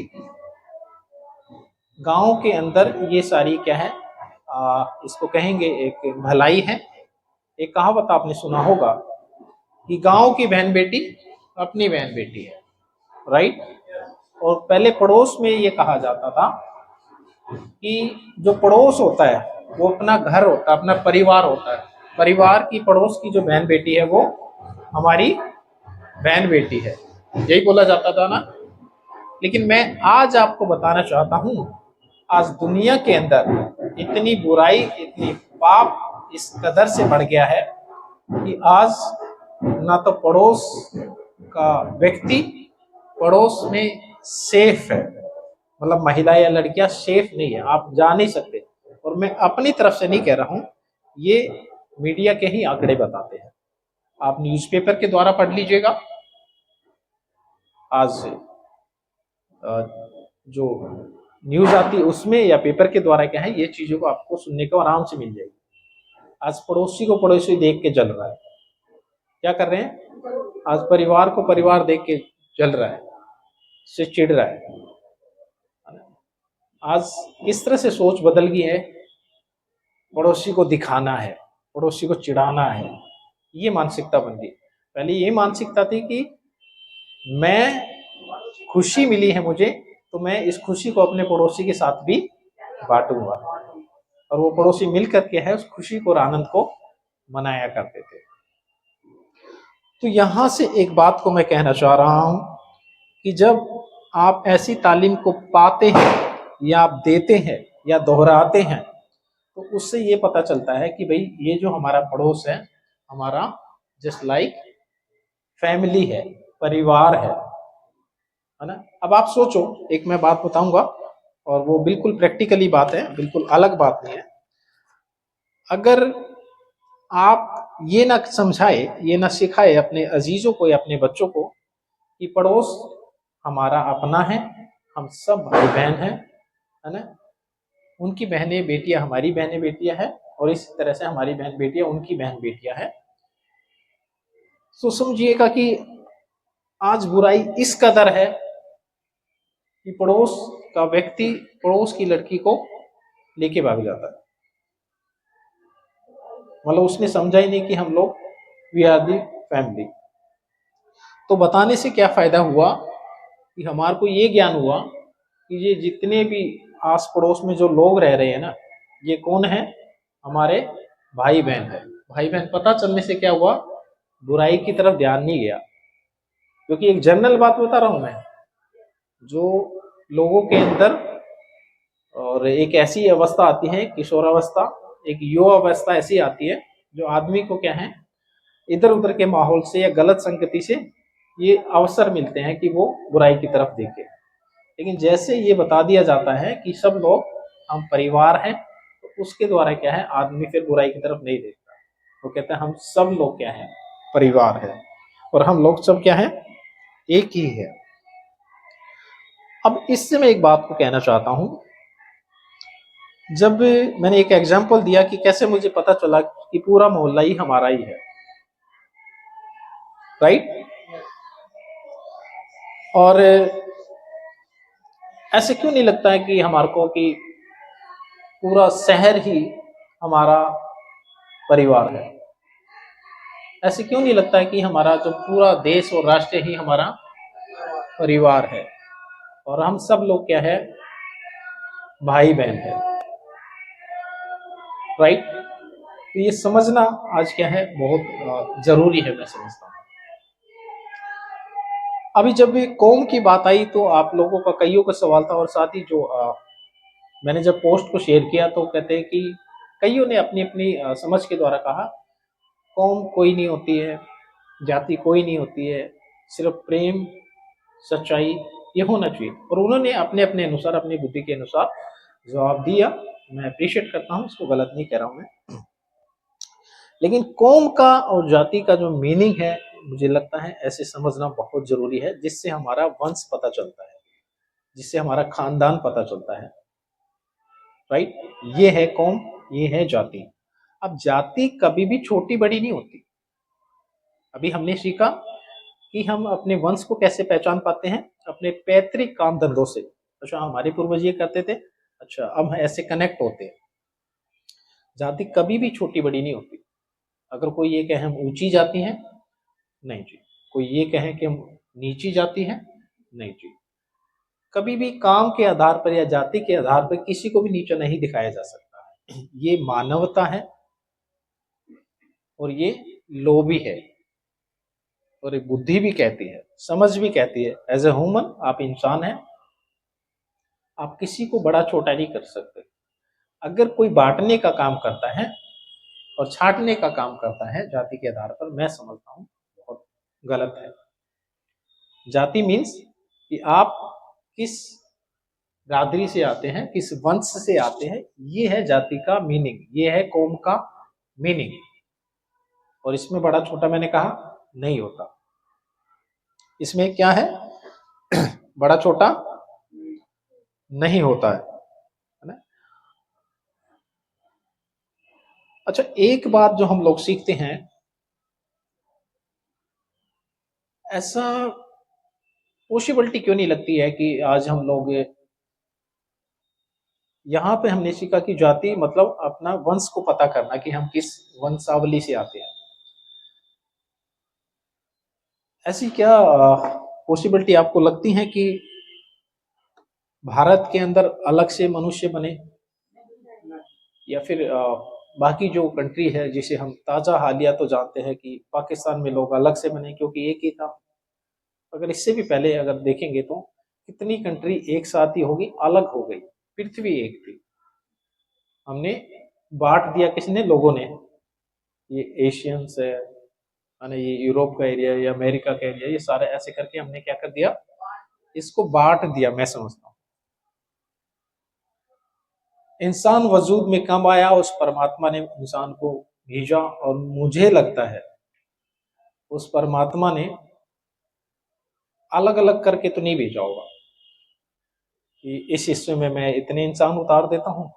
गांव के अंदर ये सारी क्या है, इसको कहेंगे एक भलाई है। एक कहावत आपने सुना होगा कि गांव की बहन बेटी अपनी बहन बेटी है, राइट। और पहले पड़ोस में ये कहा जाता था कि जो पड़ोस होता है वो अपना घर होता है, अपना परिवार होता है। परिवार की, पड़ोस की जो बहन बेटी है वो हमारी बहन बेटी है, यही बोला जाता था ना। लेकिन मैं आज आपको बताना चाहता हूं, आज दुनिया के अंदर इतनी बुराई, इतनी पाप इस कदर से बढ़ गया है कि आज ना तो पड़ोस का व्यक्ति पड़ोस में सेफ है, मतलब महिला या लड़कियां सेफ नहीं है, आप जा नहीं सकते। और मैं अपनी तरफ से नहीं कह रहा हूं, ये मीडिया के ही आंकड़े बताते हैं। आप न्यूज़पेपर के द्वारा पढ़ लीजिएगा, आज जो न्यूज आती है उसमें या पेपर के द्वारा क्या है, ये चीजों को आपको सुनने को आराम से मिल जाएगी। आज पड़ोसी को पड़ोसी देख के जल रहा है, क्या कर रहे हैं? आज परिवार को परिवार देख के जल रहा है, से चिढ़ रहा है। आज किस तरह से सोच बदल गई है, पड़ोसी को दिखाना है, पड़ोसी को चिढ़ाना है, ये मानसिकता बन गई। पहले ये मानसिकता थी कि मैं, खुशी मिली है मुझे तो मैं इस खुशी को अपने पड़ोसी के साथ भी बांटूंगा। और वो पड़ोसी मिल करके है उस खुशी को और आनंद को मनाया करते थे। तो यहां से एक बात को मैं कहना चाह रहा हूं कि जब आप ऐसी तालीम को पाते हैं या आप देते हैं या दोहराते हैं तो उससे ये पता चलता है कि भाई ये जो हमारा पड़ोस है हमारा जस्ट लाइक फैमिली है, परिवार है ना। अब आप सोचो, एक मैं बात बताऊंगा और वो बिल्कुल प्रैक्टिकली बात है, बिल्कुल अलग बात नहीं है। अगर आप ये ना समझाए, ये ना सिखाए अपने अजीजों को या अपने बच्चों को कि पड़ोस हमारा अपना है, हम सब भाई बहन हैं, है ना, उनकी बहनें बेटियां हमारी बहनें बेटियां हैं और इस तरह से हमारी बहन बेटियां उनकी बहन बेटियां हैं, तो समझिएगा कि आज बुराई इस कदर है कि पड़ोस का व्यक्ति पड़ोस की लड़की को लेके भाग जाता है। मतलब उसने समझा ही नहीं कि हम लोग वी आर दी फैमिली। तो बताने से क्या फायदा हुआ कि हमारे को ये ज्ञान हुआ कि ये जितने भी आस पड़ोस में जो लोग रह रहे हैं ना, ये कौन है, हमारे भाई बहन है। भाई बहन पता चलने से क्या हुआ, बुराई की तरफ ध्यान नहीं गया। क्योंकि एक जनरल बात बता रहा हूं मैं, जो लोगों के अंदर और एक ऐसी अवस्था आती है किशोरावस्था, एक युवा अवस्था ऐसी आती है जो आदमी को क्या है, इधर उधर के माहौल से या गलत संगति से ये अवसर मिलते हैं कि वो बुराई की तरफ देखे। लेकिन जैसे ये बता दिया जाता है कि सब लोग हम परिवार हैं, तो उसके द्वारा क्या है, आदमी फिर बुराई की तरफ नहीं देखता। वो कहते हैं हम सब लोग क्या है, परिवार है और हम लोग सब क्या है, एक ही है। अब इससे मैं एक बात को कहना चाहता हूं, जब मैंने एक एग्जाम्पल दिया कि कैसे मुझे पता चला कि पूरा मोहल्ला ही हमारा ही है, राइट। और ऐसे क्यों नहीं लगता है कि हमारे को कि पूरा शहर ही हमारा परिवार है? ऐसे क्यों नहीं लगता है कि हमारा जो पूरा देश और राष्ट्र ही हमारा परिवार है और हम सब लोग क्या है, भाई बहन है, राइट। तो ये समझना आज क्या है, बहुत जरूरी है, मैं समझता हूँ। अभी जब भी कौम की बात आई तो आप लोगों का कईयों का सवाल था और साथ ही जो मैंने जब पोस्ट को शेयर किया तो कहते हैं कि कईयों ने अपनी अपनी समझ के द्वारा कहा कौम कोई नहीं होती है, जाति कोई नहीं होती है, सिर्फ प्रेम सच्चाई ये होना चाहिए। और उन्होंने अपने अपने अनुसार, अपनी बुद्धि के अनुसार जवाब दिया। मैं अप्रिशिएट करता हूँ, इसको गलत नहीं कह रहा हूँ मैं। लेकिन कौम का और जाति का जो मीनिंग है, मुझे लगता है ऐसे समझना बहुत जरूरी है, जिससे हमारा वंश पता चलता है, जिससे हमारा खानदान पता चलता है, राइट। ये है कौम, ये है जाति। अब जाति कभी भी छोटी बड़ी नहीं होती। अभी हमने सीखा कि हम अपने वंश को कैसे पहचान पाते हैं, अपने पैतृक काम धंधों से। अच्छा, हमारे पूर्वज ये करते थे, अच्छा अब हम ऐसे कनेक्ट होते हैं। जाति कभी भी छोटी बड़ी नहीं होती। अगर कोई ये कहे हम ऊंची जाति हैं, नहीं जी। कोई ये कहे कि हम नीची जाति हैं, नहीं जी। कभी भी काम के आधार पर या जाति के आधार पर किसी को भी नीचा नहीं दिखाया जा सकता है। ये मानवता है और ये लोभी है और एक बुद्धि भी कहती है, समझ भी कहती है। एज ए ह्यूमन आप इंसान हैं, आप किसी को बड़ा छोटा नहीं कर सकते। अगर कोई बांटने का काम करता है और छांटने का काम करता है जाति के आधार पर, मैं समझता हूँ बहुत गलत है। जाति मीन्स कि आप किस बिरादरी से आते हैं, किस वंश से आते हैं, ये है जाति का मीनिंग, ये है कौम का मीनिंग। और इसमें बड़ा छोटा मैंने कहा नहीं होता। इसमें क्या है, बड़ा छोटा नहीं होता है ना। अच्छा, एक बात जो हम लोग सीखते हैं, ऐसा पॉसिबिलिटी क्यों नहीं लगती है कि आज हम लोग यहाँ पे हमने सीखा कि जाति मतलब अपना वंश को पता करना कि हम किस वंशावली से आते हैं। ऐसी क्या पॉसिबिलिटी आपको लगती है कि भारत के अंदर अलग से मनुष्य बने या फिर बाकी जो कंट्री है जिसे हम ताज़ा हालिया तो जानते हैं कि पाकिस्तान में लोग अलग से बने क्योंकि एक ही था। अगर इससे भी पहले अगर देखेंगे तो कितनी कंट्री एक साथ ही होगी, अलग हो गई, पृथ्वी एक थी, हमने बांट दिया किसने, लोगों ने। ये एशियंस है, माने ये यूरोप का एरिया या अमेरिका का एरिया, ये सारे ऐसे करके हमने क्या कर दिया, इसको बांट दिया। मैं समझता हूँ इंसान वजूद में कब आया, उस परमात्मा ने इंसान को भेजा, और मुझे लगता है उस परमात्मा ने अलग अलग करके तो नहीं भेजा होगा कि इस हिस्से में मैं इतने इंसान उतार देता हूँ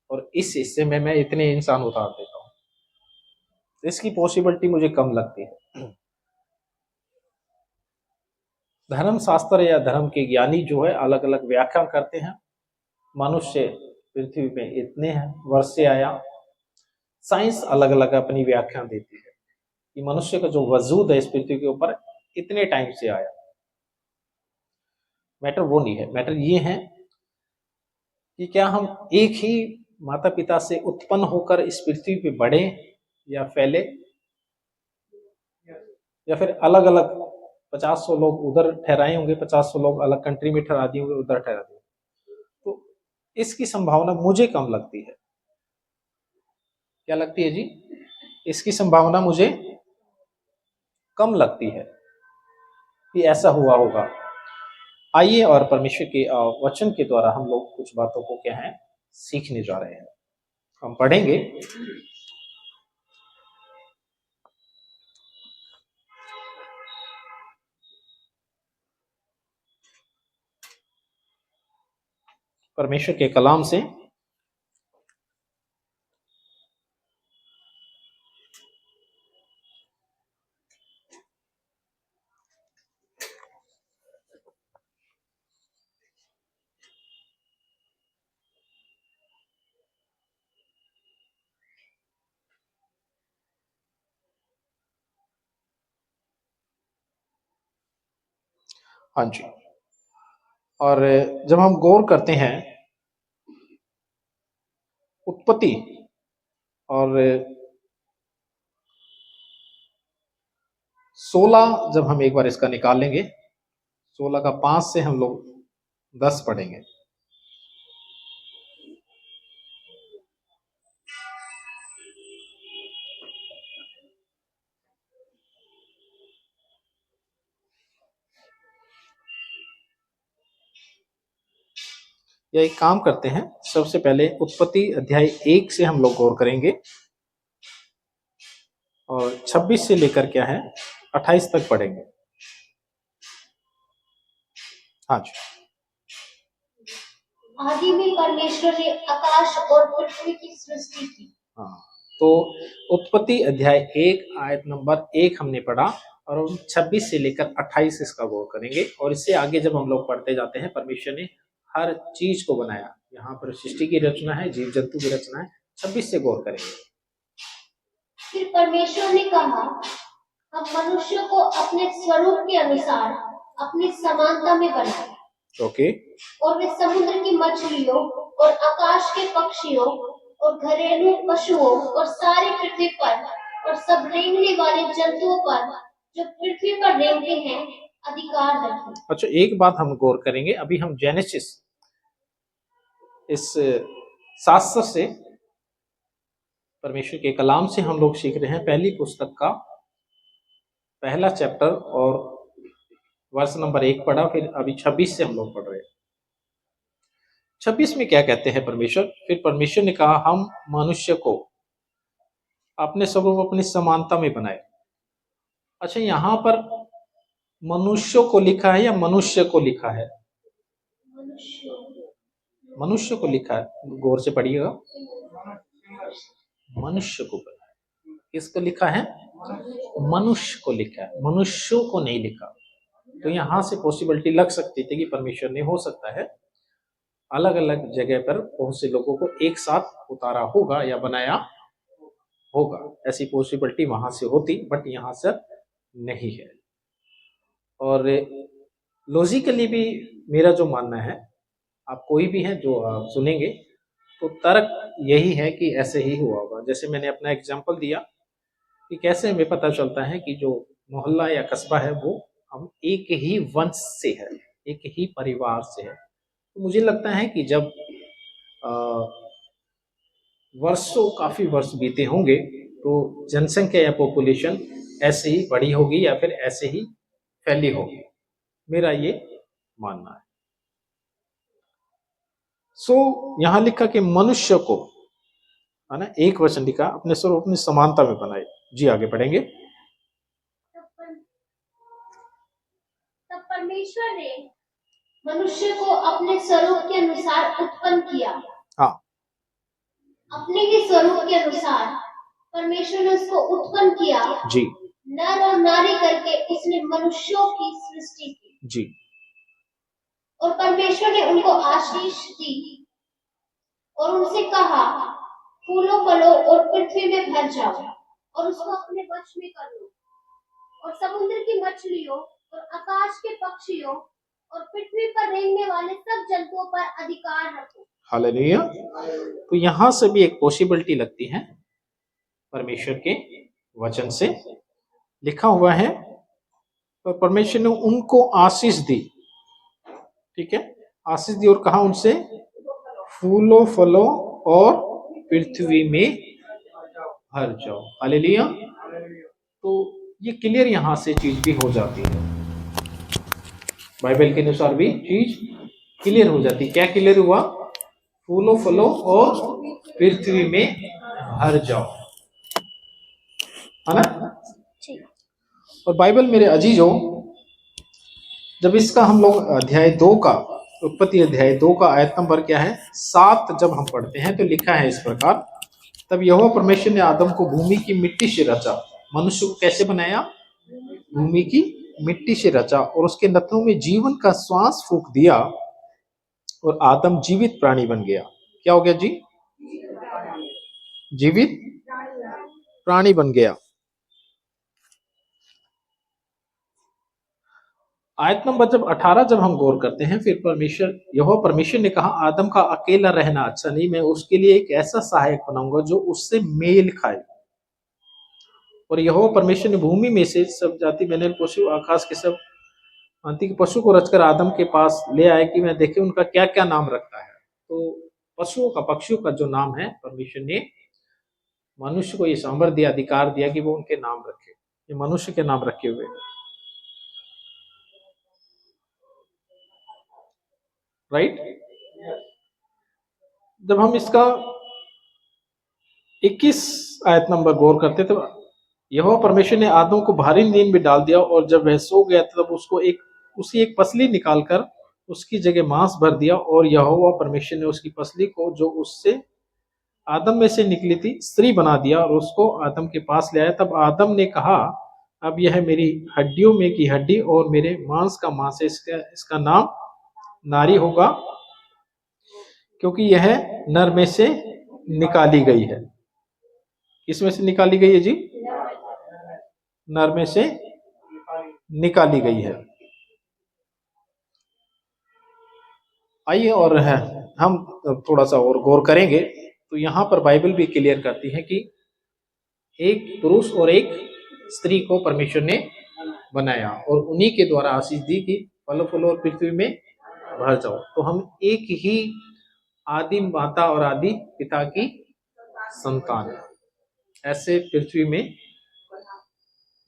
और इस हिस्से में मैं इतने इंसान उतार देता हूँ। इसकी पॉसिबिलिटी मुझे कम लगती है। धर्म शास्त्र या धर्म के ज्ञानी जो है अलग अलग व्याख्या करते हैं। मनुष्य पृथ्वी पे इतने हैं वर्ष से आया, साइंस अलग अलग अपनी व्याख्या देती है कि मनुष्य का जो वजूद है इस पृथ्वी के ऊपर इतने टाइम से आया। मैटर वो नहीं है, मैटर ये है कि क्या हम एक ही माता पिता से उत्पन्न होकर इस पृथ्वी पे बढ़े या फैले, या फिर अलग अलग 50-100 लोग उधर ठहराए होंगे, 50-100 लोग अलग कंट्री में ठहरा दिए होंगे, उधर ठहरा दिए। तो इसकी संभावना मुझे कम लगती है। क्या लगती है जी? इसकी संभावना मुझे कम लगती है कि ऐसा हुआ होगा। आइए और परमेश्वर के वचन के द्वारा हम लोग कुछ बातों को क्या है सीखने जा रहे हैं। हम पढ़ेंगे परमेश्वर के कलाम से हाँ जी। और जब हम गौर करते हैं उत्पत्ति और 16, जब हम एक बार इसका निकाल लेंगे, 16 का 5 से हम लोग 10 पढ़ेंगे। या एक काम करते हैं, सबसे पहले उत्पत्ति अध्याय 1 से हम लोग गौर करेंगे और 26 से लेकर क्या है 28 तक पढ़ेंगे। हाँ जी। आदि में परमेश्वर ने आकाश और पृथ्वी की सृष्टि की। हाँ, तो उत्पत्ति अध्याय 1 आयत नंबर 1 हमने पढ़ा और हम 26 से लेकर 28 इसका गौर करेंगे। और इससे आगे जब हम लोग पढ़ते जाते हैं, परमेश्वर ने हर चीज को बनाया, यहाँ पर सृष्टि की रचना है, जीव जंतु की रचना है। 26 से गौर करेंगे। फिर परमेश्वर ने कहा, हम मनुष्य को अपने स्वरूप के अनुसार अपनी समानता में बनाए। ओके। और वे समुद्र की मछलियों और आकाश के पक्षियों और घरेलू पशुओं और सारी पृथ्वी पर और सब रेंगने वाले जंतुओं पर जो पृथ्वी पर रेंगते हैं अधिकार रखें। अच्छा, एक बात हम गौर करेंगे। अभी हम जेनेसिस इस शास्त्र से, परमेश्वर के कलाम से हम लोग सीख रहे हैं, पहली पुस्तक का पहला चैप्टर और वर्ष नंबर 1 पढ़ा। फिर अभी 26 से हम लोग पढ़ रहे हैं। 26 में क्या कहते हैं परमेश्वर? फिर परमेश्वर ने कहा, हम मनुष्य को अपने स्वरूप अपनी समानता में बनाए। अच्छा, यहाँ पर मनुष्य को लिखा है या मनुष्य को लिखा है? मनुष्य को लिखा है। गौर से पढ़िएगा, मनुष्य को बनाया। किसको लिखा है? मनुष्य को लिखा है, मनुष्यों को नहीं लिखा। तो यहाँ से पॉसिबिलिटी लग सकती थी कि परमेश्वर ने हो सकता है अलग अलग जगह पर बहुत से लोगों को एक साथ उतारा होगा या बनाया होगा। ऐसी पॉसिबिलिटी वहां से होती, बट यहाँ से नहीं है। और लॉजिकली भी मेरा जो मानना है, आप कोई भी है जो आप सुनेंगे तो तर्क यही है कि ऐसे ही हुआ होगा। जैसे मैंने अपना एग्जांपल दिया कि कैसे हमें पता चलता है कि जो मोहल्ला या कस्बा है वो हम एक ही वंश से है, एक ही परिवार से है। तो मुझे लगता है कि जब वर्षों काफी वर्ष बीते होंगे तो जनसंख्या या पॉपुलेशन ऐसे ही बढ़ी होगी या फिर ऐसे ही फैली होगी, मेरा ये मानना है। यहां लिखा कि मनुष्य को, है ना, एक वचन लिखा, अपने स्वरूप अपनी समानता में बनाए। जी आगे बढ़ेंगे। तब परमेश्वर ने मनुष्य को अपने स्वरूप के अनुसार उत्पन्न किया। हाँ, अपने ही स्वरूप के अनुसार परमेश्वर ने उसको उत्पन्न किया। जी। नर और नारी करके उसने मनुष्यों की सृष्टि की। जी। और परमेश्वर ने उनको आशीष दी और उनसे कहा, फूलो फलो और पृथ्वी में भर जाओ और उसको अपने वश में कर लो और समुद्र की मछलियों और आकाश के पक्षियों और पृथ्वी पर रेंगने वाले सब जंतुओं पर अधिकार रखो। हालेलुया। तो यहां से भी एक पॉसिबिलिटी लगती है, परमेश्वर के वचन से लिखा हुआ है, और परमेश्वर ने उनको आशीष दी। ठीक है, आशीष दी और कहा उनसे, फूलो फलो और पृथ्वी में भर जाओ। हालेलुया। तो ये क्लियर यहां से चीज भी हो जाती है, बाइबल के अनुसार भी चीज क्लियर हो जाती। क्या क्लियर हुआ? फूलो फलो और पृथ्वी में भर जाओ, है ना। और बाइबल मेरे अजीजों, जब इसका हम लोग अध्याय 2 का, उत्पत्ति अध्याय 2 का आयत नंबर क्या है, 7 जब हम पढ़ते हैं तो लिखा है इस प्रकार, तब यहोवा परमेश्वर ने आदम को भूमि की मिट्टी से रचा। मनुष्य को कैसे बनाया? भूमि की मिट्टी से रचा और उसके नथनों में जीवन का श्वास फूंक दिया और आदम जीवित प्राणी बन गया। क्या हो गया जी? जीवित प्राणी बन गया। आयत नंबर जब 18 जब हम गौर करते हैं, फिर यहोवा परमेश्वर ने कहा, आदम का अकेला रहना अच्छा नहीं, मैं उसके लिए एक ऐसा सहायक बनाऊंगा जो उससे मेल खाए। और यहोवा परमेश्वर ने भूमि में से सब जाति मैंने पशु आकाश के सब भांति के पशु को रचकर आदम के पास ले आए कि मैं देखे उनका क्या क्या नाम रखता है। तो पशुओं का, पक्षियों का जो नाम है, परमेश्वर ने मनुष्य को ये सामर्थ्य दिया, अधिकार दिया कि वो उनके नाम रखे। ये मनुष्य के नाम रखे हुए, राइट। जब हम इसका 21 आयत नंबर गौर करते तो यहोवा परमेश्वर ने आदम को भारी नींद में डाल दिया और जब वह सो गया तब उसको उसकी एक पसली निकालकर उसकी जगह मांस भर दिया और यहोवा परमेश्वर ने उसकी पसली को जो उससे आदम में से निकली थी स्त्री बना दिया और उसको आदम के पास ले आया। तब आदम ने कहा, अब यह मेरी हड्डियों में की हड्डी और मेरे मांस का मांस है, इसका नाम नारी होगा क्योंकि यह नर में से निकाली गई है। किसमें से निकाली गई है जी? नर में से निकाली गई है। आइए और हम थोड़ा सा और गौर करेंगे तो यहाँ पर बाइबल भी क्लियर करती है कि एक पुरुष और एक स्त्री को परमेश्वर ने बनाया और उन्हीं के द्वारा आशीष दी कि फलो फलो और पृथ्वी में भर जाओ। तो हम एक ही आदि माता और आदि पिता की संतान है। ऐसे पृथ्वी में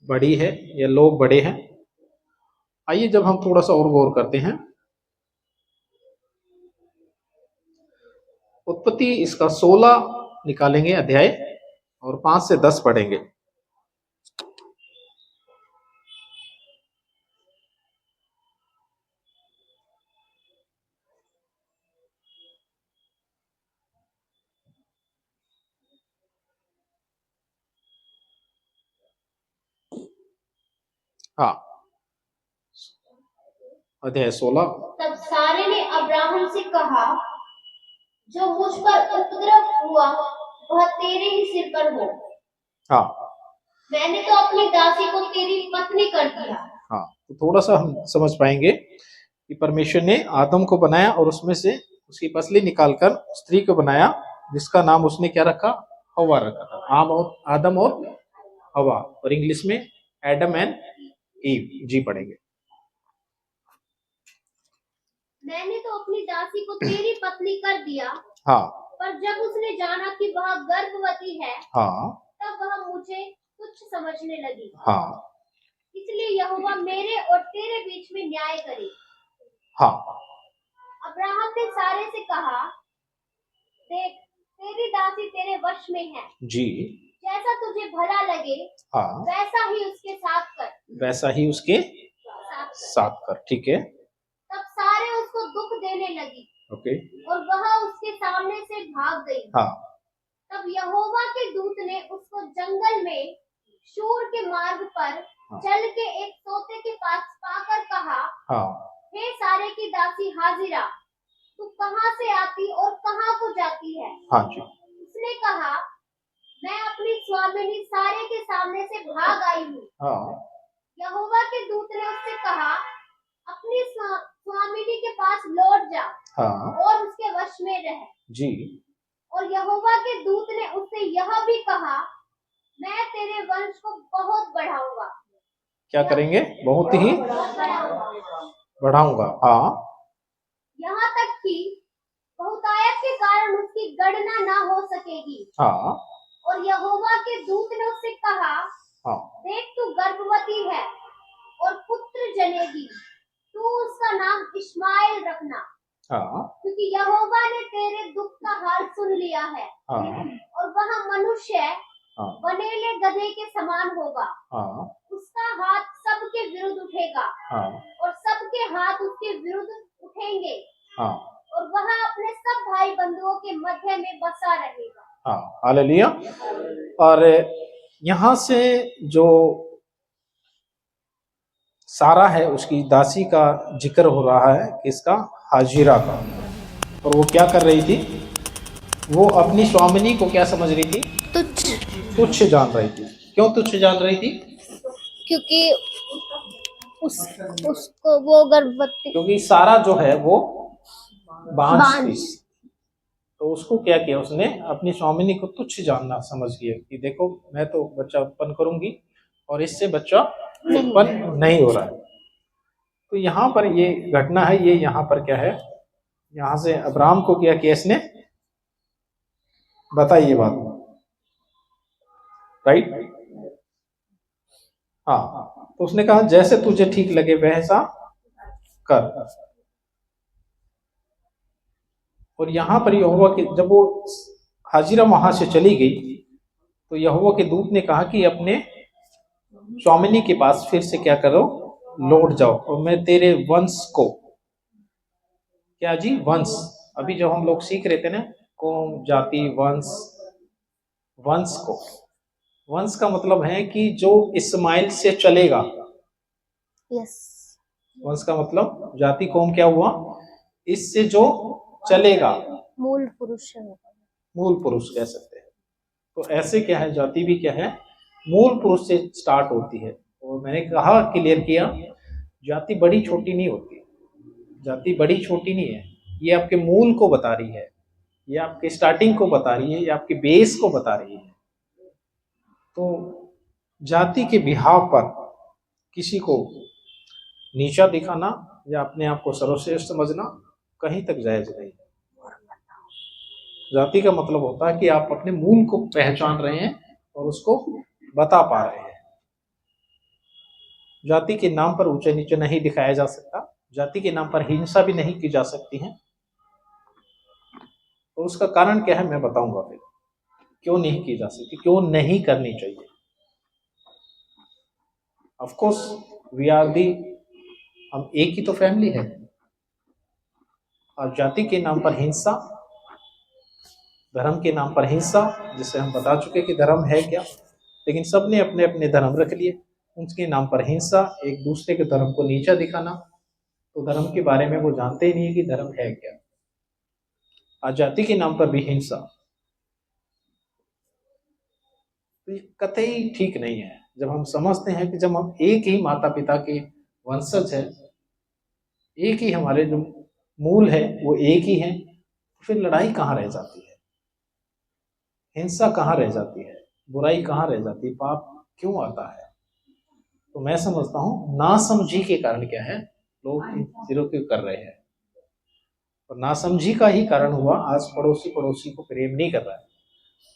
बड़ी है या लोग बड़े हैं। आइए जब हम थोड़ा सा और गौर करते हैं, उत्पत्ति इसका 16 निकालेंगे अध्याय और 5 से 10 पढ़ेंगे। हाँ, अध्याय 16। तब सारे ने अब्राहम से कहा, जो मुझ पर उपद्रव हुआ वह तेरे ही सिर पर हो। हाँ, मैंने तो अपनी दासी को तेरी पत्नी कर दिया। हाँ, तो थोड़ा सा हम समझ पाएंगे कि परमेश्वर ने आदम को बनाया और उसमें से उसकी पसली निकालकर स्त्री को बनाया जिसका नाम उसने क्या रखा, हवा रखा था, आदम और हवा, और इंग्लिश में एडम एंड ईव। जी पढ़ेंगे। मैंने तो अपनी दासी को तेरी पत्नी कर दिया, हाँ पर जब उसने जाना कि वह गर्भवती है, हाँ तब वह मुझे तुच्छ समझने लगी। हाँ इसलिए यहोवा मेरे और तेरे बीच में न्याय करे। हाँ अब्राहम ने सारे से कहा, देख तेरी दासी तेरे वश में है, जी, जैसा तुझे भला लगे हाँ वैसा ही उसके साथ कर। वैसा ही उसके साथ कर, ठीक है। तब सारे उसको दुख देने लगी, ओके, और वह उसके सामने से भाग गई। हाँ तब यहोवा के दूत ने उसको जंगल में शूर के मार्ग पर चल के एक तोते के पास पाकर कहा, हाँ हे सारे की दासी हाजिरा, तू कहाँ से आती और कहाँ को जाती है? हाँ जी, उसने कहा, मैं अपनी स्वामिनी सारे के सामने से भाग आई हूँ। हाँ यहोवा के दूत ने उससे कहा, अपनी स्वामिनी के पास लौट जा, हाँ और उसके वश में रह। जी, और यहोवा के दूत ने उससे यह भी कहा, मैं तेरे वंश को बहुत बढ़ाऊंगा। क्या करेंगे, बहुत ही बढ़ाऊंगा, बढ़ाऊंगा। हाँ यहाँ तक कि बहुतायत के कारण उसकी गणना ना हो सकेगी। हाँ और यहोवा के दूत ने उससे कहा, हाँ देख तू गर्भवती है और पुत्र जनेगी, तू उसका नाम इश्माएल रखना, हाँ क्योंकि यहोवा ने तेरे दुख का हाल सुन लिया है। हाँ और वह मनुष्य हाँ बनेले गधे के समान होगा। हाँ उसका हाथ सबके विरुद्ध उठेगा, हाँ और सबके हाथ उसके विरुद्ध उठेंगे, हाँ और वह अपने सब भाई बंधुओं के मध्य में बसा रहेगा। हाँ, हालेलुया। और यहाँ से जो सारा है उसकी दासी का जिक्र हो रहा है, किसका, हाजिरा का। और वो क्या कर रही थी, वो अपनी स्वामिनी को क्या समझ रही थी, तुच्छ जान रही थी। क्यों तुच्छ जान रही थी, क्योंकि उसको वो गर्भवती, क्योंकि सारा जो है वो बांझ थी। तो उसको क्या किया, उसने अपनी स्वामिनी को तुच्छ जानना समझ लिया कि देखो मैं तो बच्चा उत्पन्न करूंगी और इससे बच्चा उत्पन्न नहीं हो रहा है। तो यहाँ पर ये घटना है, ये यहाँ पर क्या है, यहाँ से अब्राहम को क्या किया इसने, बताइए बात, राइट। हाँ, तो उसने कहा जैसे तुझे ठीक लगे वैसा कर। और यहाँ पर यहोवा के, जब वो हाजिरा वहां से चली गई तो यहोवा के दूत ने कहा कि अपने स्वामिनी के पास फिर से क्या करो, लौट जाओ, और मैं तेरे वंश को, क्या जी, वंश, अभी जब हम लोग सीख रहे थे ना, कौम जाति वंश, वंश को, वंश का मतलब है कि जो इस्माइल से चलेगा। यस, वंश का मतलब जाति कौम क्या हुआ, इससे जो चलेगा, मूल पुरुष है, मूल पुरुष कह सकते हैं। तो ऐसे क्या है, जाति भी क्या है, मूल पुरुष से स्टार्ट होती है। और मैंने कहा, क्लियर किया, जाति बड़ी छोटी नहीं होती, जाति बड़ी छोटी नहीं है, ये आपके मूल को बता रही है, ये आपके स्टार्टिंग को बता रही है, ये आपके बेस को बता रही है। तो जाति के बिहाव पर किसी को नीचा दिखाना या अपने आप को सर्वश्रेष्ठ समझना कहीं तक जायज नहीं। जाति का मतलब होता है कि आप अपने मूल को पहचान रहे हैं और उसको बता पा रहे हैं। जाति के नाम पर ऊंचे नीचे नहीं दिखाया जा सकता, जाति के नाम पर हिंसा भी नहीं की जा सकती है। तो उसका कारण क्या है मैं बताऊंगा, फिर क्यों नहीं की जा सकती, क्यों नहीं करनी चाहिए। Of course we are the, हम एक ही तो फैमिली है, और जाति के नाम पर हिंसा, धर्म के नाम पर हिंसा, जिसे हम बता चुके कि धर्म है क्या, लेकिन सबने अपने अपने धर्म रख लिए, उसके नाम पर हिंसा, एक दूसरे के धर्म को नीचा दिखाना। तो धर्म के बारे में वो जानते ही नहीं है कि धर्म है क्या। आज जाति के नाम पर भी हिंसा, तो ये कतई ठीक नहीं है। जब हम समझते हैं कि जब हम एक ही माता पिता के वंशज हैं, एक ही हमारे जो मूल है वो एक ही है, तो फिर लड़ाई कहाँ रह जाती है। हिंसा कहाँ रह जाती है, बुराई कहाँ रह जाती है, पाप क्यों आता है? तो मैं समझता हूँ नासमझी के कारण क्या है, लोग इन चीजों क्यों कर रहे हैं। और नासमझी का ही कारण हुआ आज पड़ोसी पड़ोसी को प्रेम नहीं कर रहा है।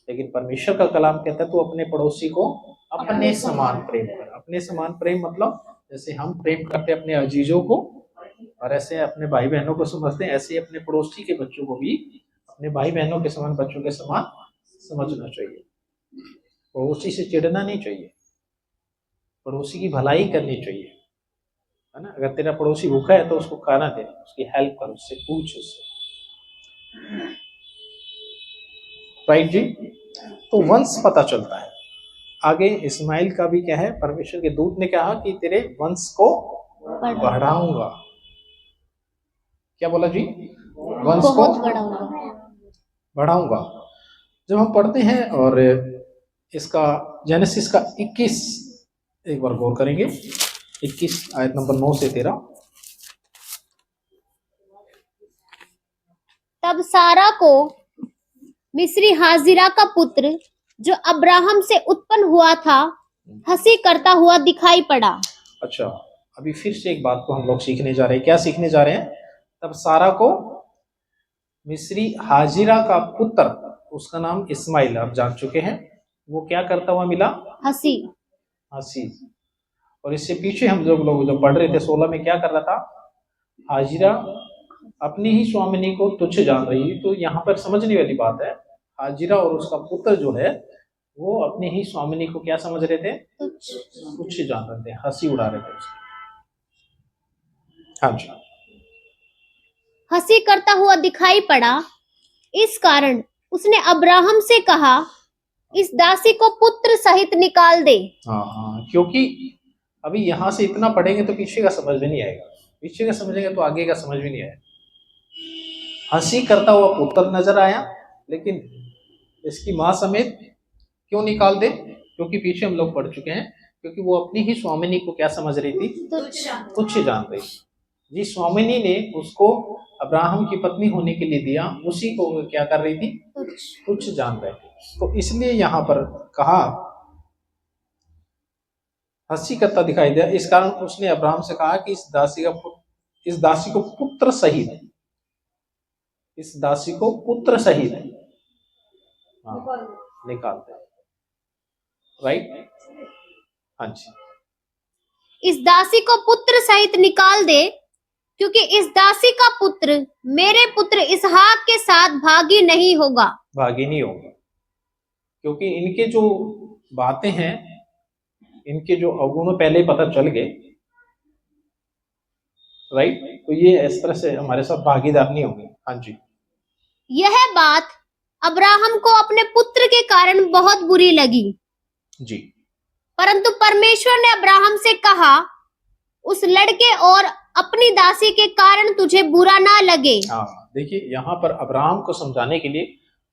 लेकिन परमेश्वर का कलाम कहता है तू अपने पड़ोसी को अपने समान प्रेम कर। अपने समान प्रेम मतलब जैसे हम प्रेम करते हैं अपने अजीजों को और ऐसे अपने भाई बहनों को समझते हैं, ऐसे अपने पड़ोसी के बच्चों को भी अपने भाई बहनों के समान, बच्चों के समान समझना चाहिए। पड़ोसी से चिढ़ना नहीं चाहिए, पड़ोसी की भलाई करनी चाहिए, है ना। अगर तेरा पड़ोसी भूखा है तो उसको खाना दे, उसकी हेल्प कर, उससे पूछ, उससे, राइट जी। तो वंश पता चलता है। आगे इस्माइल का भी क्या है, परमेश्वर के दूत ने कहा कि तेरे वंश को बढ़ाऊंगा। क्या बोला जी? वंश को बढ़ाऊंगा। जब हम पढ़ते हैं और इसका जेनेसिस का 21 एक बार गौर करेंगे, 21 आयत नंबर 9 से 13। तब सारा को मिस्री हाजिरा का पुत्र जो अब्राहम से उत्पन्न हुआ था हंसी करता हुआ दिखाई पड़ा। अच्छा, अभी फिर से एक बात को हम लोग सीखने जा रहे हैं। क्या सीखने जा रहे हैं? तब सारा को मिस्री हाजिरा का पुत्र, उसका नाम इस्माइल, आप जान चुके हैं, वो क्या करता हुआ मिला? हंसी। और इससे पीछे हम लोग जो पढ़ रहे थे 16 में क्या कर रहा था? हाजिरा अपनी ही स्वामिनी को तुच्छ जान रही है। तो यहाँ पर समझने वाली बात है, हाजिरा और उसका पुत्र जो है वो अपनी ही स्वामिनी को क्या समझ रहे थे? तुच्छ जान रहे थे, हंसी उड़ा रहे थे उसकी। हाँ जी। हंसी करता हुआ दिखाई पड़ा, इस कारण उसने अब्राहम से कहा इस दासी को पुत्र सहित निकाल दे। हाँ, क्योंकि अभी यहाँ से इतना पढ़ेंगे तो पीछे का समझ में नहीं आएगा, पीछे का समझेंगे तो आगे का समझ में नहीं आएगा। हंसी करता हुआ पुत्र नजर आया, लेकिन इसकी माँ समेत क्यों निकाल दे? क्योंकि पीछे हम लोग पढ़ चुके हैं, क्योंकि वो अपनी ही स्वामिनी को क्या समझ रही थी? तुच्छ जान रही। जिस स्वामिनी ने उसको अब्राहम की पत्नी होने के लिए दिया, उसी को क्या कर रही थी? तुच्छ जान रही थी। तो इसलिए यहाँ पर कहा हंसी करता दिखाई दिया, इस कारण उसने अब्राहम से कहा कि इस दासी को पुत्र सहित, इस दासी को पुत्र सहित निकाल दे। राइट? हाँ जी। इस दासी को पुत्र सहित निकाल दे, क्योंकि इस दासी का पुत्र मेरे पुत्र इसहाक के साथ भागी नहीं होगा। क्योंकि इनके जो बातें हैं, इनके जो अवगुण पहले ही पता चल गए। राइट? तो ये इस तरह से हमारे साथ भागीदार नहीं होंगे। हाँ जी। यह बात अब्राहम को अपने पुत्र के कारण बहुत बुरी लगी जी। परंतु परमेश्वर ने अब्राहम से कहा उस लड़के और अपनी दासी के कारण तुझे बुरा ना लगे। हाँ, देखिए यहाँ पर अब्राहम को समझाने के लिए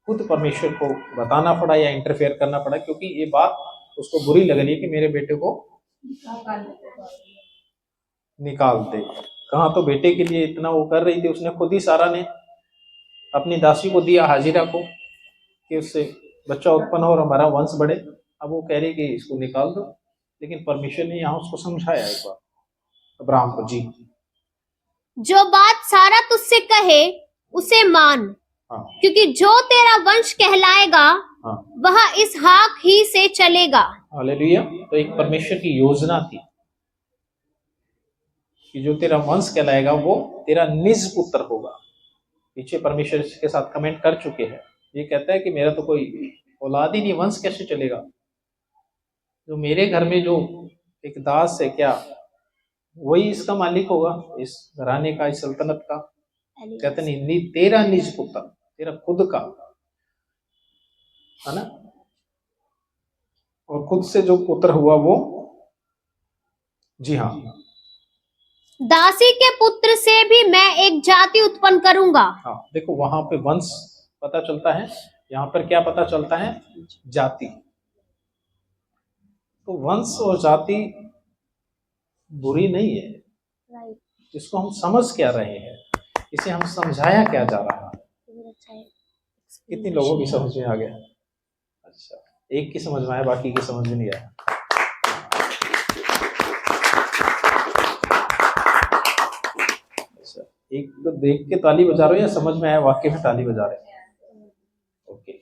खुद परमेश्वर को बताना पड़ा या इंटरफेयर करना पड़ा, क्योंकि ये बात उसको बुरी लग रही है कि मेरे बेटे को निकाल दे। कहाँ तो बेटे के लिए इतना वो कर रही थी, उसने खुद ही सारा ने अपनी दासी को दिया हाजिरा को कि उससे बच्चा उत्पन्न हो और हमारा वंश बढ़े। अब वो कह रही कि इसको निकाल दो, लेकिन परमेश्वर ने यहाँ उसको समझाया एक बार अब्राहम को। जी। जो बात सारा तुझसे कहे उसे मान। हाँ। क्योंकि जो तेरा वंश कहलाएगा हाँ। वह इसहाक ही से चलेगा। हालेलुया। तो एक परमेश्वर की योजना थी कि जो तेरा वंश कहलाएगा वो तेरा निज पुत्र होगा। पीछे परमेश्वर इसके साथ कमेंट कर चुके हैं। ये कहता है कि मेरा तो कोई औलाद ही नहीं, वंश कैसे चलेगा? जो मेरे घर में जो एक दास है, क्या वही इसका मालिक होगा, इस घराने का, इस सल्तनत का? कहते नहीं, तेरा निज पुत्र, तेरा खुद का, है ना। और खुद से जो पुत्र हुआ वो, जी हाँ, दासी के पुत्र से भी मैं एक जाति उत्पन्न करूंगा। हाँ, देखो वहां पे वंश पता चलता है, यहाँ पर क्या पता चलता है? जाति। तो वंश और जाति बुरी नहीं है, इसको हम समझ क्या रहे हैं, इसे हम समझाया क्या जा रहा है? कितने लोगों की समझ में आ गया? अच्छा, एक की समझ में आया, बाकी की समझ में नहीं आया। अच्छा, एक तो देख के ताली बजा रहे हो या समझ में आया वाक्य में ताली बजा रहे हो? ओके।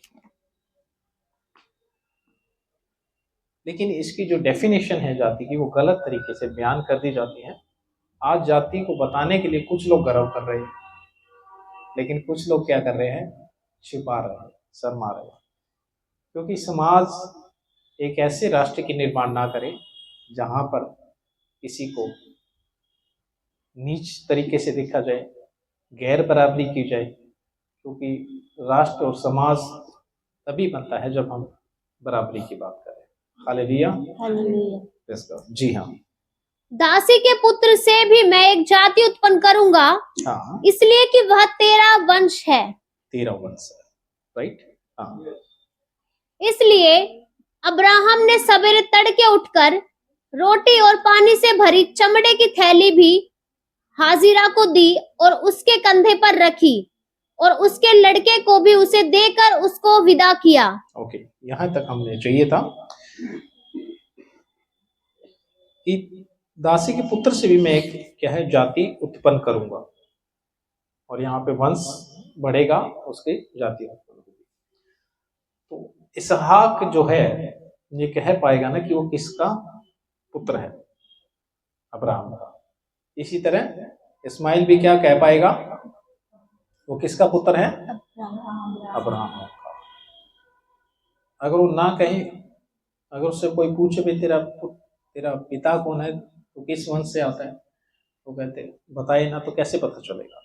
लेकिन इसकी जो डेफिनेशन है जाति की, वो गलत तरीके से बयान कर दी जाती है। आज जाति को बताने के लिए कुछ लोग गर्व कर रहे हैं, लेकिन कुछ लोग क्या कर रहे हैं, छिपा रहे हैं, शर्मा रहे हैं। क्योंकि समाज एक ऐसे राष्ट्र की निर्माण ना करे जहां पर किसी को नीच तरीके से देखा जाए, गैर बराबरी की जाए। क्योंकि राष्ट्र और समाज तभी बनता है जब हम बराबरी की बात करें। Hallelujah, hallelujah. जी हाँ। दासी के पुत्र से भी मैं एक जाति उत्पन्न करूंगा, हाँ, इसलिए कि वह तेरा वंश है। तेरा वंश है, राइट। हाँ, इसलिए अब्राहम ने सवेरे तड़के उठकर रोटी और पानी से भरी चमड़े की थैली भी हाजिरा को दी और उसके कंधे पर रखी और उसके लड़के को भी उसे देकर उसको विदा किया। ओके, यहाँ तक हमने चाहिए था कि दासी के पुत्र से भी मैं एक क्या है जाति उत्पन्न करूंगा, और यहाँ पे वंश बढ़ेगा, उसकी जाति उत्पन्न होगी। तो इसहाक जो है ये कह पाएगा ना कि वो किसका पुत्र है, अब्राहम का। इसी तरह इस्माइल भी क्या कह पाएगा, वो किसका पुत्र है, अब्राहम का। अगर वो ना कहे, अगर उससे कोई पूछे भी तेरा पिता कौन है, तो किस वंश से आता है, तो कहते बताए ना, तो कैसे पता चलेगा।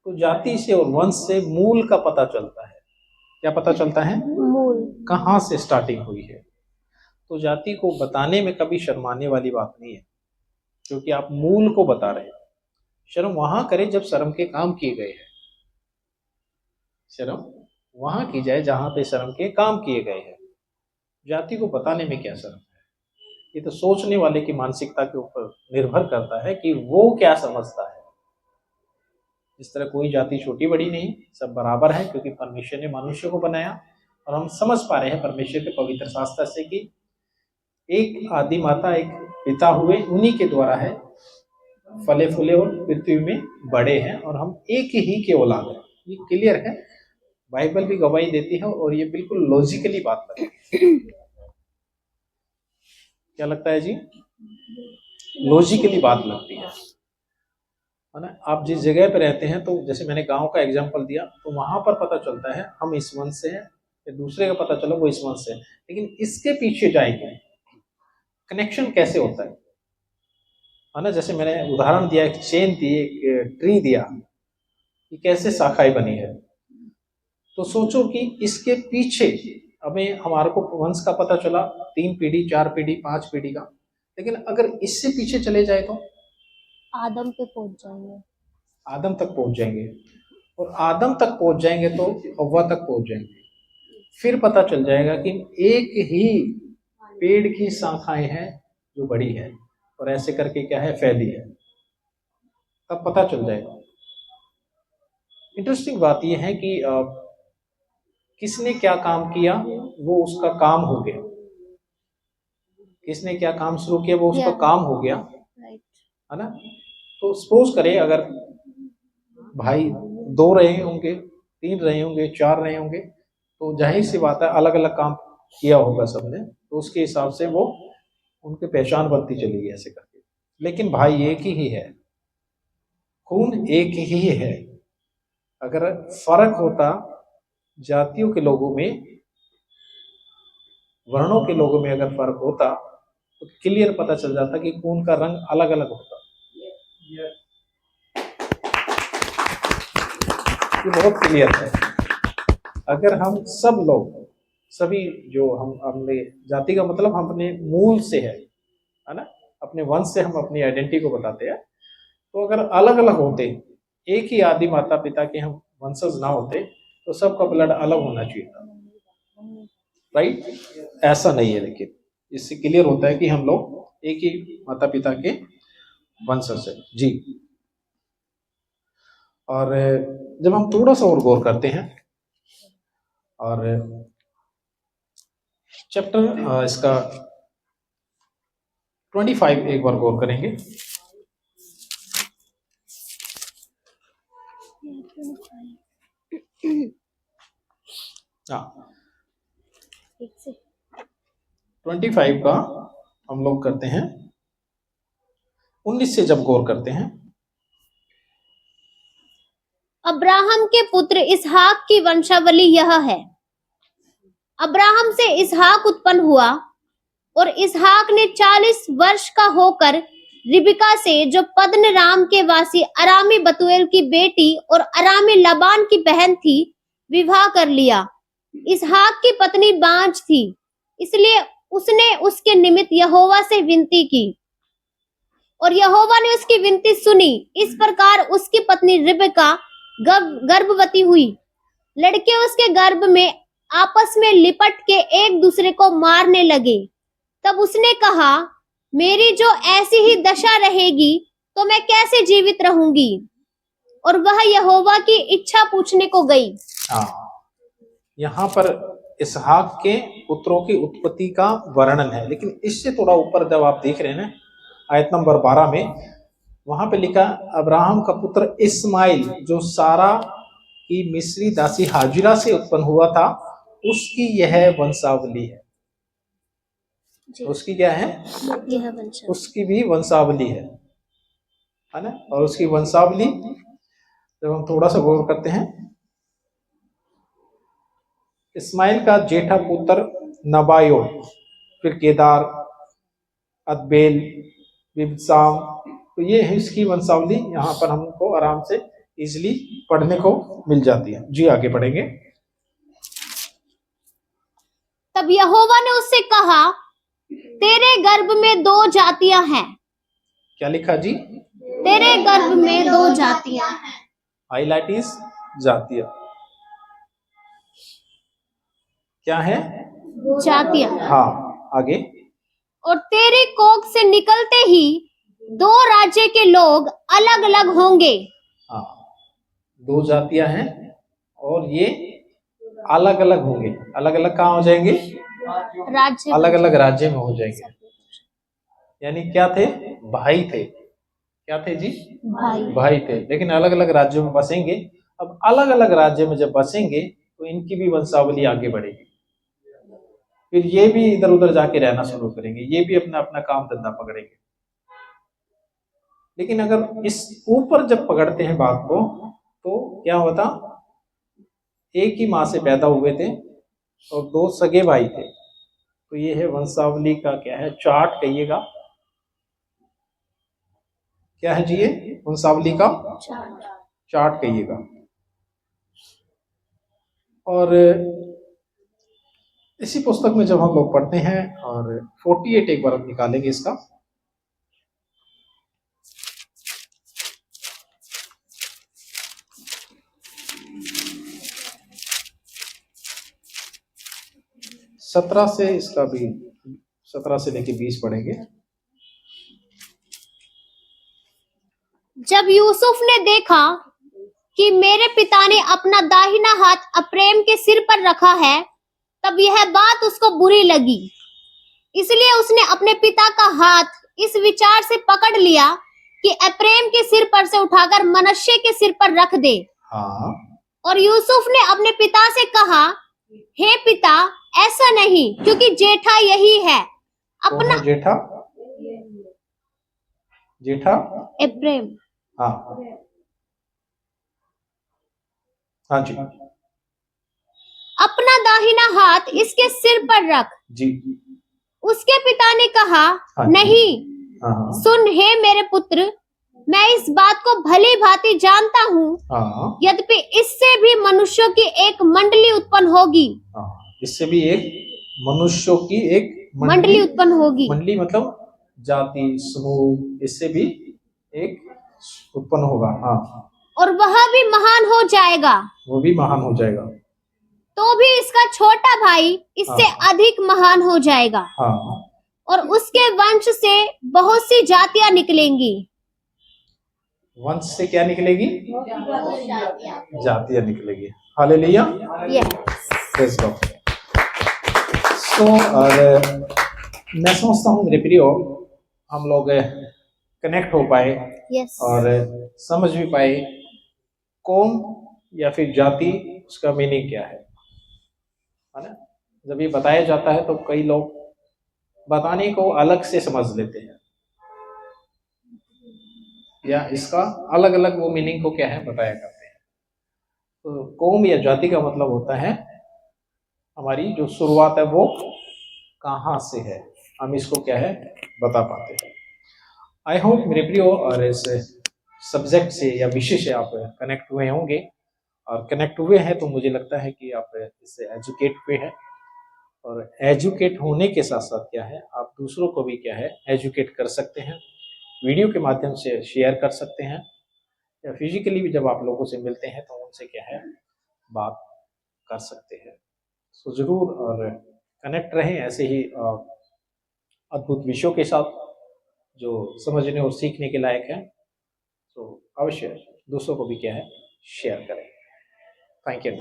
तो जाति से और वंश से मूल का पता चलता है। क्या पता चलता है, मूल कहाँ से स्टार्टिंग हुई है। तो जाति को बताने में कभी शर्माने वाली बात नहीं है, क्योंकि आप मूल को बता रहे हैं। शर्म वहां करें जब शर्म के काम किए गए हैं, शर्म वहां की जाए जहां पे शर्म के काम किए गए हैं। जाति को बताने में क्या शर्म है, ये तो सोचने वाले की मानसिकता के ऊपर निर्भर करता है कि वो क्या समझता है। इस तरह कोई जाति छोटी बड़ी नहीं, सब बराबर है, क्योंकि परमेश्वर ने मनुष्य को बनाया। और हम समझ पा रहे हैं परमेश्वर के पवित्र शास्त्र से कि एक आदि माता, एक पिता हुए, उन्हीं के द्वारा है फले फूले और पृथ्वी में बड़े हैं, और हम एक ही के औलाद हैं। ये क्लियर है, बाइबल भी गवाही देती है, और ये बिल्कुल लॉजिकली बात लगती है। क्या लगता है जी, लॉजिकली बात लगती है ना। आप जिस जगह पे रहते हैं, तो जैसे मैंने गांव का एग्जांपल दिया, तो वहां पर पता चलता है हम इस वंश से हैं, फिर दूसरे का पता चला वो इस वंश से है। लेकिन इसके पीछे जाएंगे कनेक्शन कैसे होता है ना। जैसे मैंने उदाहरण दिया, एक चेन दी, एक ट्री दिया कि कैसे शाखाएं बनी है। तो सोचो कि इसके पीछे हमें हमारे को वंश का पता चला, 3 पीढ़ी, 4 पीढ़ी, 5 पीढ़ी का। लेकिन अगर इससे पीछे चले जाए तो आदम पे पहुंच जाएंगे, आदम तक पहुंच जाएंगे, और आदम तक पहुंच जाएंगे तो हव्वा तक पहुंच जाएंगे। फिर पता चल जाएगा कि एक ही पेड़ की शाखाएं हैं जो बड़ी है, और ऐसे करके क्या है, फैली है। तब पता चल जाएगा। इंटरेस्टिंग बात यह है कि किसने क्या काम किया, वो उसका काम हो गया। किसने क्या काम शुरू किया, वो उसका काम हो गया, है ना। तो सपोज करें अगर भाई 2 रहे होंगे, 3 रहे होंगे, 4 रहे होंगे, तो जाहिर सी बात है अलग अलग काम किया होगा सबने, तो उसके हिसाब से वो उनकी पहचान बनती चली गई ऐसे करके। लेकिन भाई एक ही है, खून एक ही है। अगर फर्क होता जातियों के लोगों में, वर्णों के लोगों में अगर फर्क होता, तो क्लियर पता चल जाता कि खून का रंग अलग अलग होता। ये बहुत क्लियर है। अगर हम सब लोग, सभी जो हमने जाति का मतलब हम अपने मूल से है ना, अपने वंश से हम अपनी आइडेंटिटी को बताते हैं। तो अगर अलग अलग होते, एक ही आदि माता पिता के हम वंशज ना होते, तो सबका ब्लड अलग होना चाहिए था, राइट। ऐसा नहीं है, लेकिन इससे क्लियर होता है कि हम लोग एक ही माता पिता के वंशज है जी। और जब हम थोड़ा सा और गौर करते हैं, और चैप्टर इसका 25 एक बार गौर करेंगे। हाँ, 25 का हम लोग करते हैं 19 से जब गौर करते हैं। अब्राहम के पुत्र इसहाक की वंशावली यह है। अब्राहम से इसहाक उत्पन्न हुआ और इसहाक ने 40 वर्ष का होकर रिबका से, जो पद्दनराम के वासी अरामी बतूएल की बेटी और अरामी लबान की बहन थी, विवाह कर लिया। इसहाक की पत्नी बांझ थी, इसलिए उसने उसके निमित्त यहोवा से विनती की और यहोवा ने उसकी विनती सुनी। इस प्रकार उसकी पत्नी रिबका गर्भवती हुई। लड़के उसके गर्भ में आपस में लिपट के एक दूसरे को मारने लगे। तब उसने कहा, मेरी जो ऐसी ही दशा रहेगी तो मैं कैसे जीवित रहूंगी? और वह यहोवा की इच्छा पूछने को गई। यहाँ पर इसहाक के पुत्रों की उत्पत्ति का वर्णन है, लेकिन इससे थोड़ा ऊपर जब आप देख रहे हैं ना, आयत नंबर 12 में, वहां पे लिखा अब्राहम का पुत्र इस्माइल, जो सारा की मिस्री दासी हाजिरा से उत्पन्न हुआ था, उसकी यह वंशावली है। उसकी क्या है? उसकी भी वंशावली है ना। और उसकी वंशावली जब हम थोड़ा सा गौर करते हैं, इस्माइल का जेठा पुत्र नबायो, फिर केदार, अदबेल, बिबसाम, तो ये है इसकी वंशावली। यहाँ पर हमको आराम से इजिली पढ़ने को मिल जाती है। जी आगे पढ़ेंगे। तब यहोवा ने उससे कहा, तेरे गर्भ में 2 जातियां हैं। क्या लिखा जी? तेरे गर्भ में 2 जातियां हैं। हाइलाइटिस जातियां क्या है? जातियां। हाँ, आगे। और तेरे कोख से निकलते ही 2 राज्य के लोग अलग अलग होंगे। हाँ, 2 जातियां हैं और ये अलग अलग होंगे। अलग अलग कहाँ हो जाएंगे? राज्य, अलग अलग राज्य में हो जाएंगे। यानी क्या थे? भाई थे। क्या थे जी? भाई थे, लेकिन अलग अलग राज्यों में बसेंगे। अब अलग अलग राज्य में जब बसेंगे तो इनकी भी वंशावली आगे बढ़ेगी। फिर ये भी इधर उधर जाके रहना शुरू करेंगे, ये भी अपना अपना काम धंधा पकड़ेंगे। लेकिन अगर इस ऊपर जब पकड़ते हैं बात को, तो क्या होता? एक ही माँ से पैदा हुए थे और 2 सगे भाई थे। तो ये है वंशावली का क्या है? चार्ट कहिएगा। क्या है जी? ये वंशावली का चार्ट कहिएगा। और इसी पुस्तक में जब हम लोग पढ़ते हैं, और 48 एक बार हम निकालेंगे इसका। सत्रह से इसका भी 17 से लेके 20 पढ़ेंगे। जब यूसुफ ने देखा कि मेरे पिता ने अपना दाहिना हाथ अप्रेम के सिर पर रखा है, तब यह बात उसको बुरी लगी। इसलिए उसने अपने पिता का हाथ इस विचार से पकड़ लिया कि अप्रेम के सिर पर से उठाकर मनश्शे के सिर पर रख दे। हाँ। और यूसुफ ने अपने पिता से कहा, हे पिता, ऐसा नहीं, क्योंकि जेठा यही है। अपना जेठा अप्रेम। हाँ, हाँ जी। अपना दाहिना हाथ इसके सिर पर रख जी। उसके पिता ने कहा, हाँ, नहीं। हाँ, सुन हे मेरे पुत्र, मैं इस बात को भली भांति जानता हूँ, हाँ, यद्यपि इससे भी मनुष्यों की एक मंडली उत्पन्न होगी। हाँ, इससे भी एक मनुष्यों की एक मंडली उत्पन्न होगी। मंडली मतलब जाति, समूह, इससे भी एक उत्पन्न होगा। हाँ। और वह भी महान हो जाएगा। वो भी महान हो जाएगा। तो भी इसका छोटा भाई इससे अधिक महान हो जाएगा। हाँ। और उसके वंश से बहुत सी जातियां निकलेंगी। वंश से क्या निकलेगी? जातियां निकलेगी। Hallelujah. Yes. Praise God. So, और मैं समझता हूँ मेरे प्रियो, हम लोग कनेक्ट हो पाए Yes. और समझ भी पाए कौम या फिर जाति उसका मीनिंग क्या है ना। जब ये बताया जाता है तो कई लोग बताने को अलग से समझ लेते हैं, या इसका अलग अलग वो मीनिंग को क्या है बताया करते हैं। तो कौम या जाति का मतलब होता है हमारी जो शुरुआत है वो कहाँ से है, हम इसको क्या है बता पाते हैं। आई होप मेरे प्रियो और इस सब्जेक्ट से या विषय से आप कनेक्ट हुए होंगे, और कनेक्ट हुए हैं तो मुझे लगता है कि आप इससे एजुकेट हुए हैं, और एजुकेट होने के साथ साथ क्या है आप दूसरों को भी क्या है एजुकेट कर सकते हैं, वीडियो के माध्यम से शेयर कर सकते हैं, या फिजिकली भी जब आप लोगों से मिलते हैं तो उनसे क्या है बात कर सकते हैं। सो जरूर और कनेक्ट रहें ऐसे ही अद्भुत विषयों के साथ जो समझने और सीखने के लायक है। तो अवश्य दूसरों को भी क्या है शेयर करें। Thank you.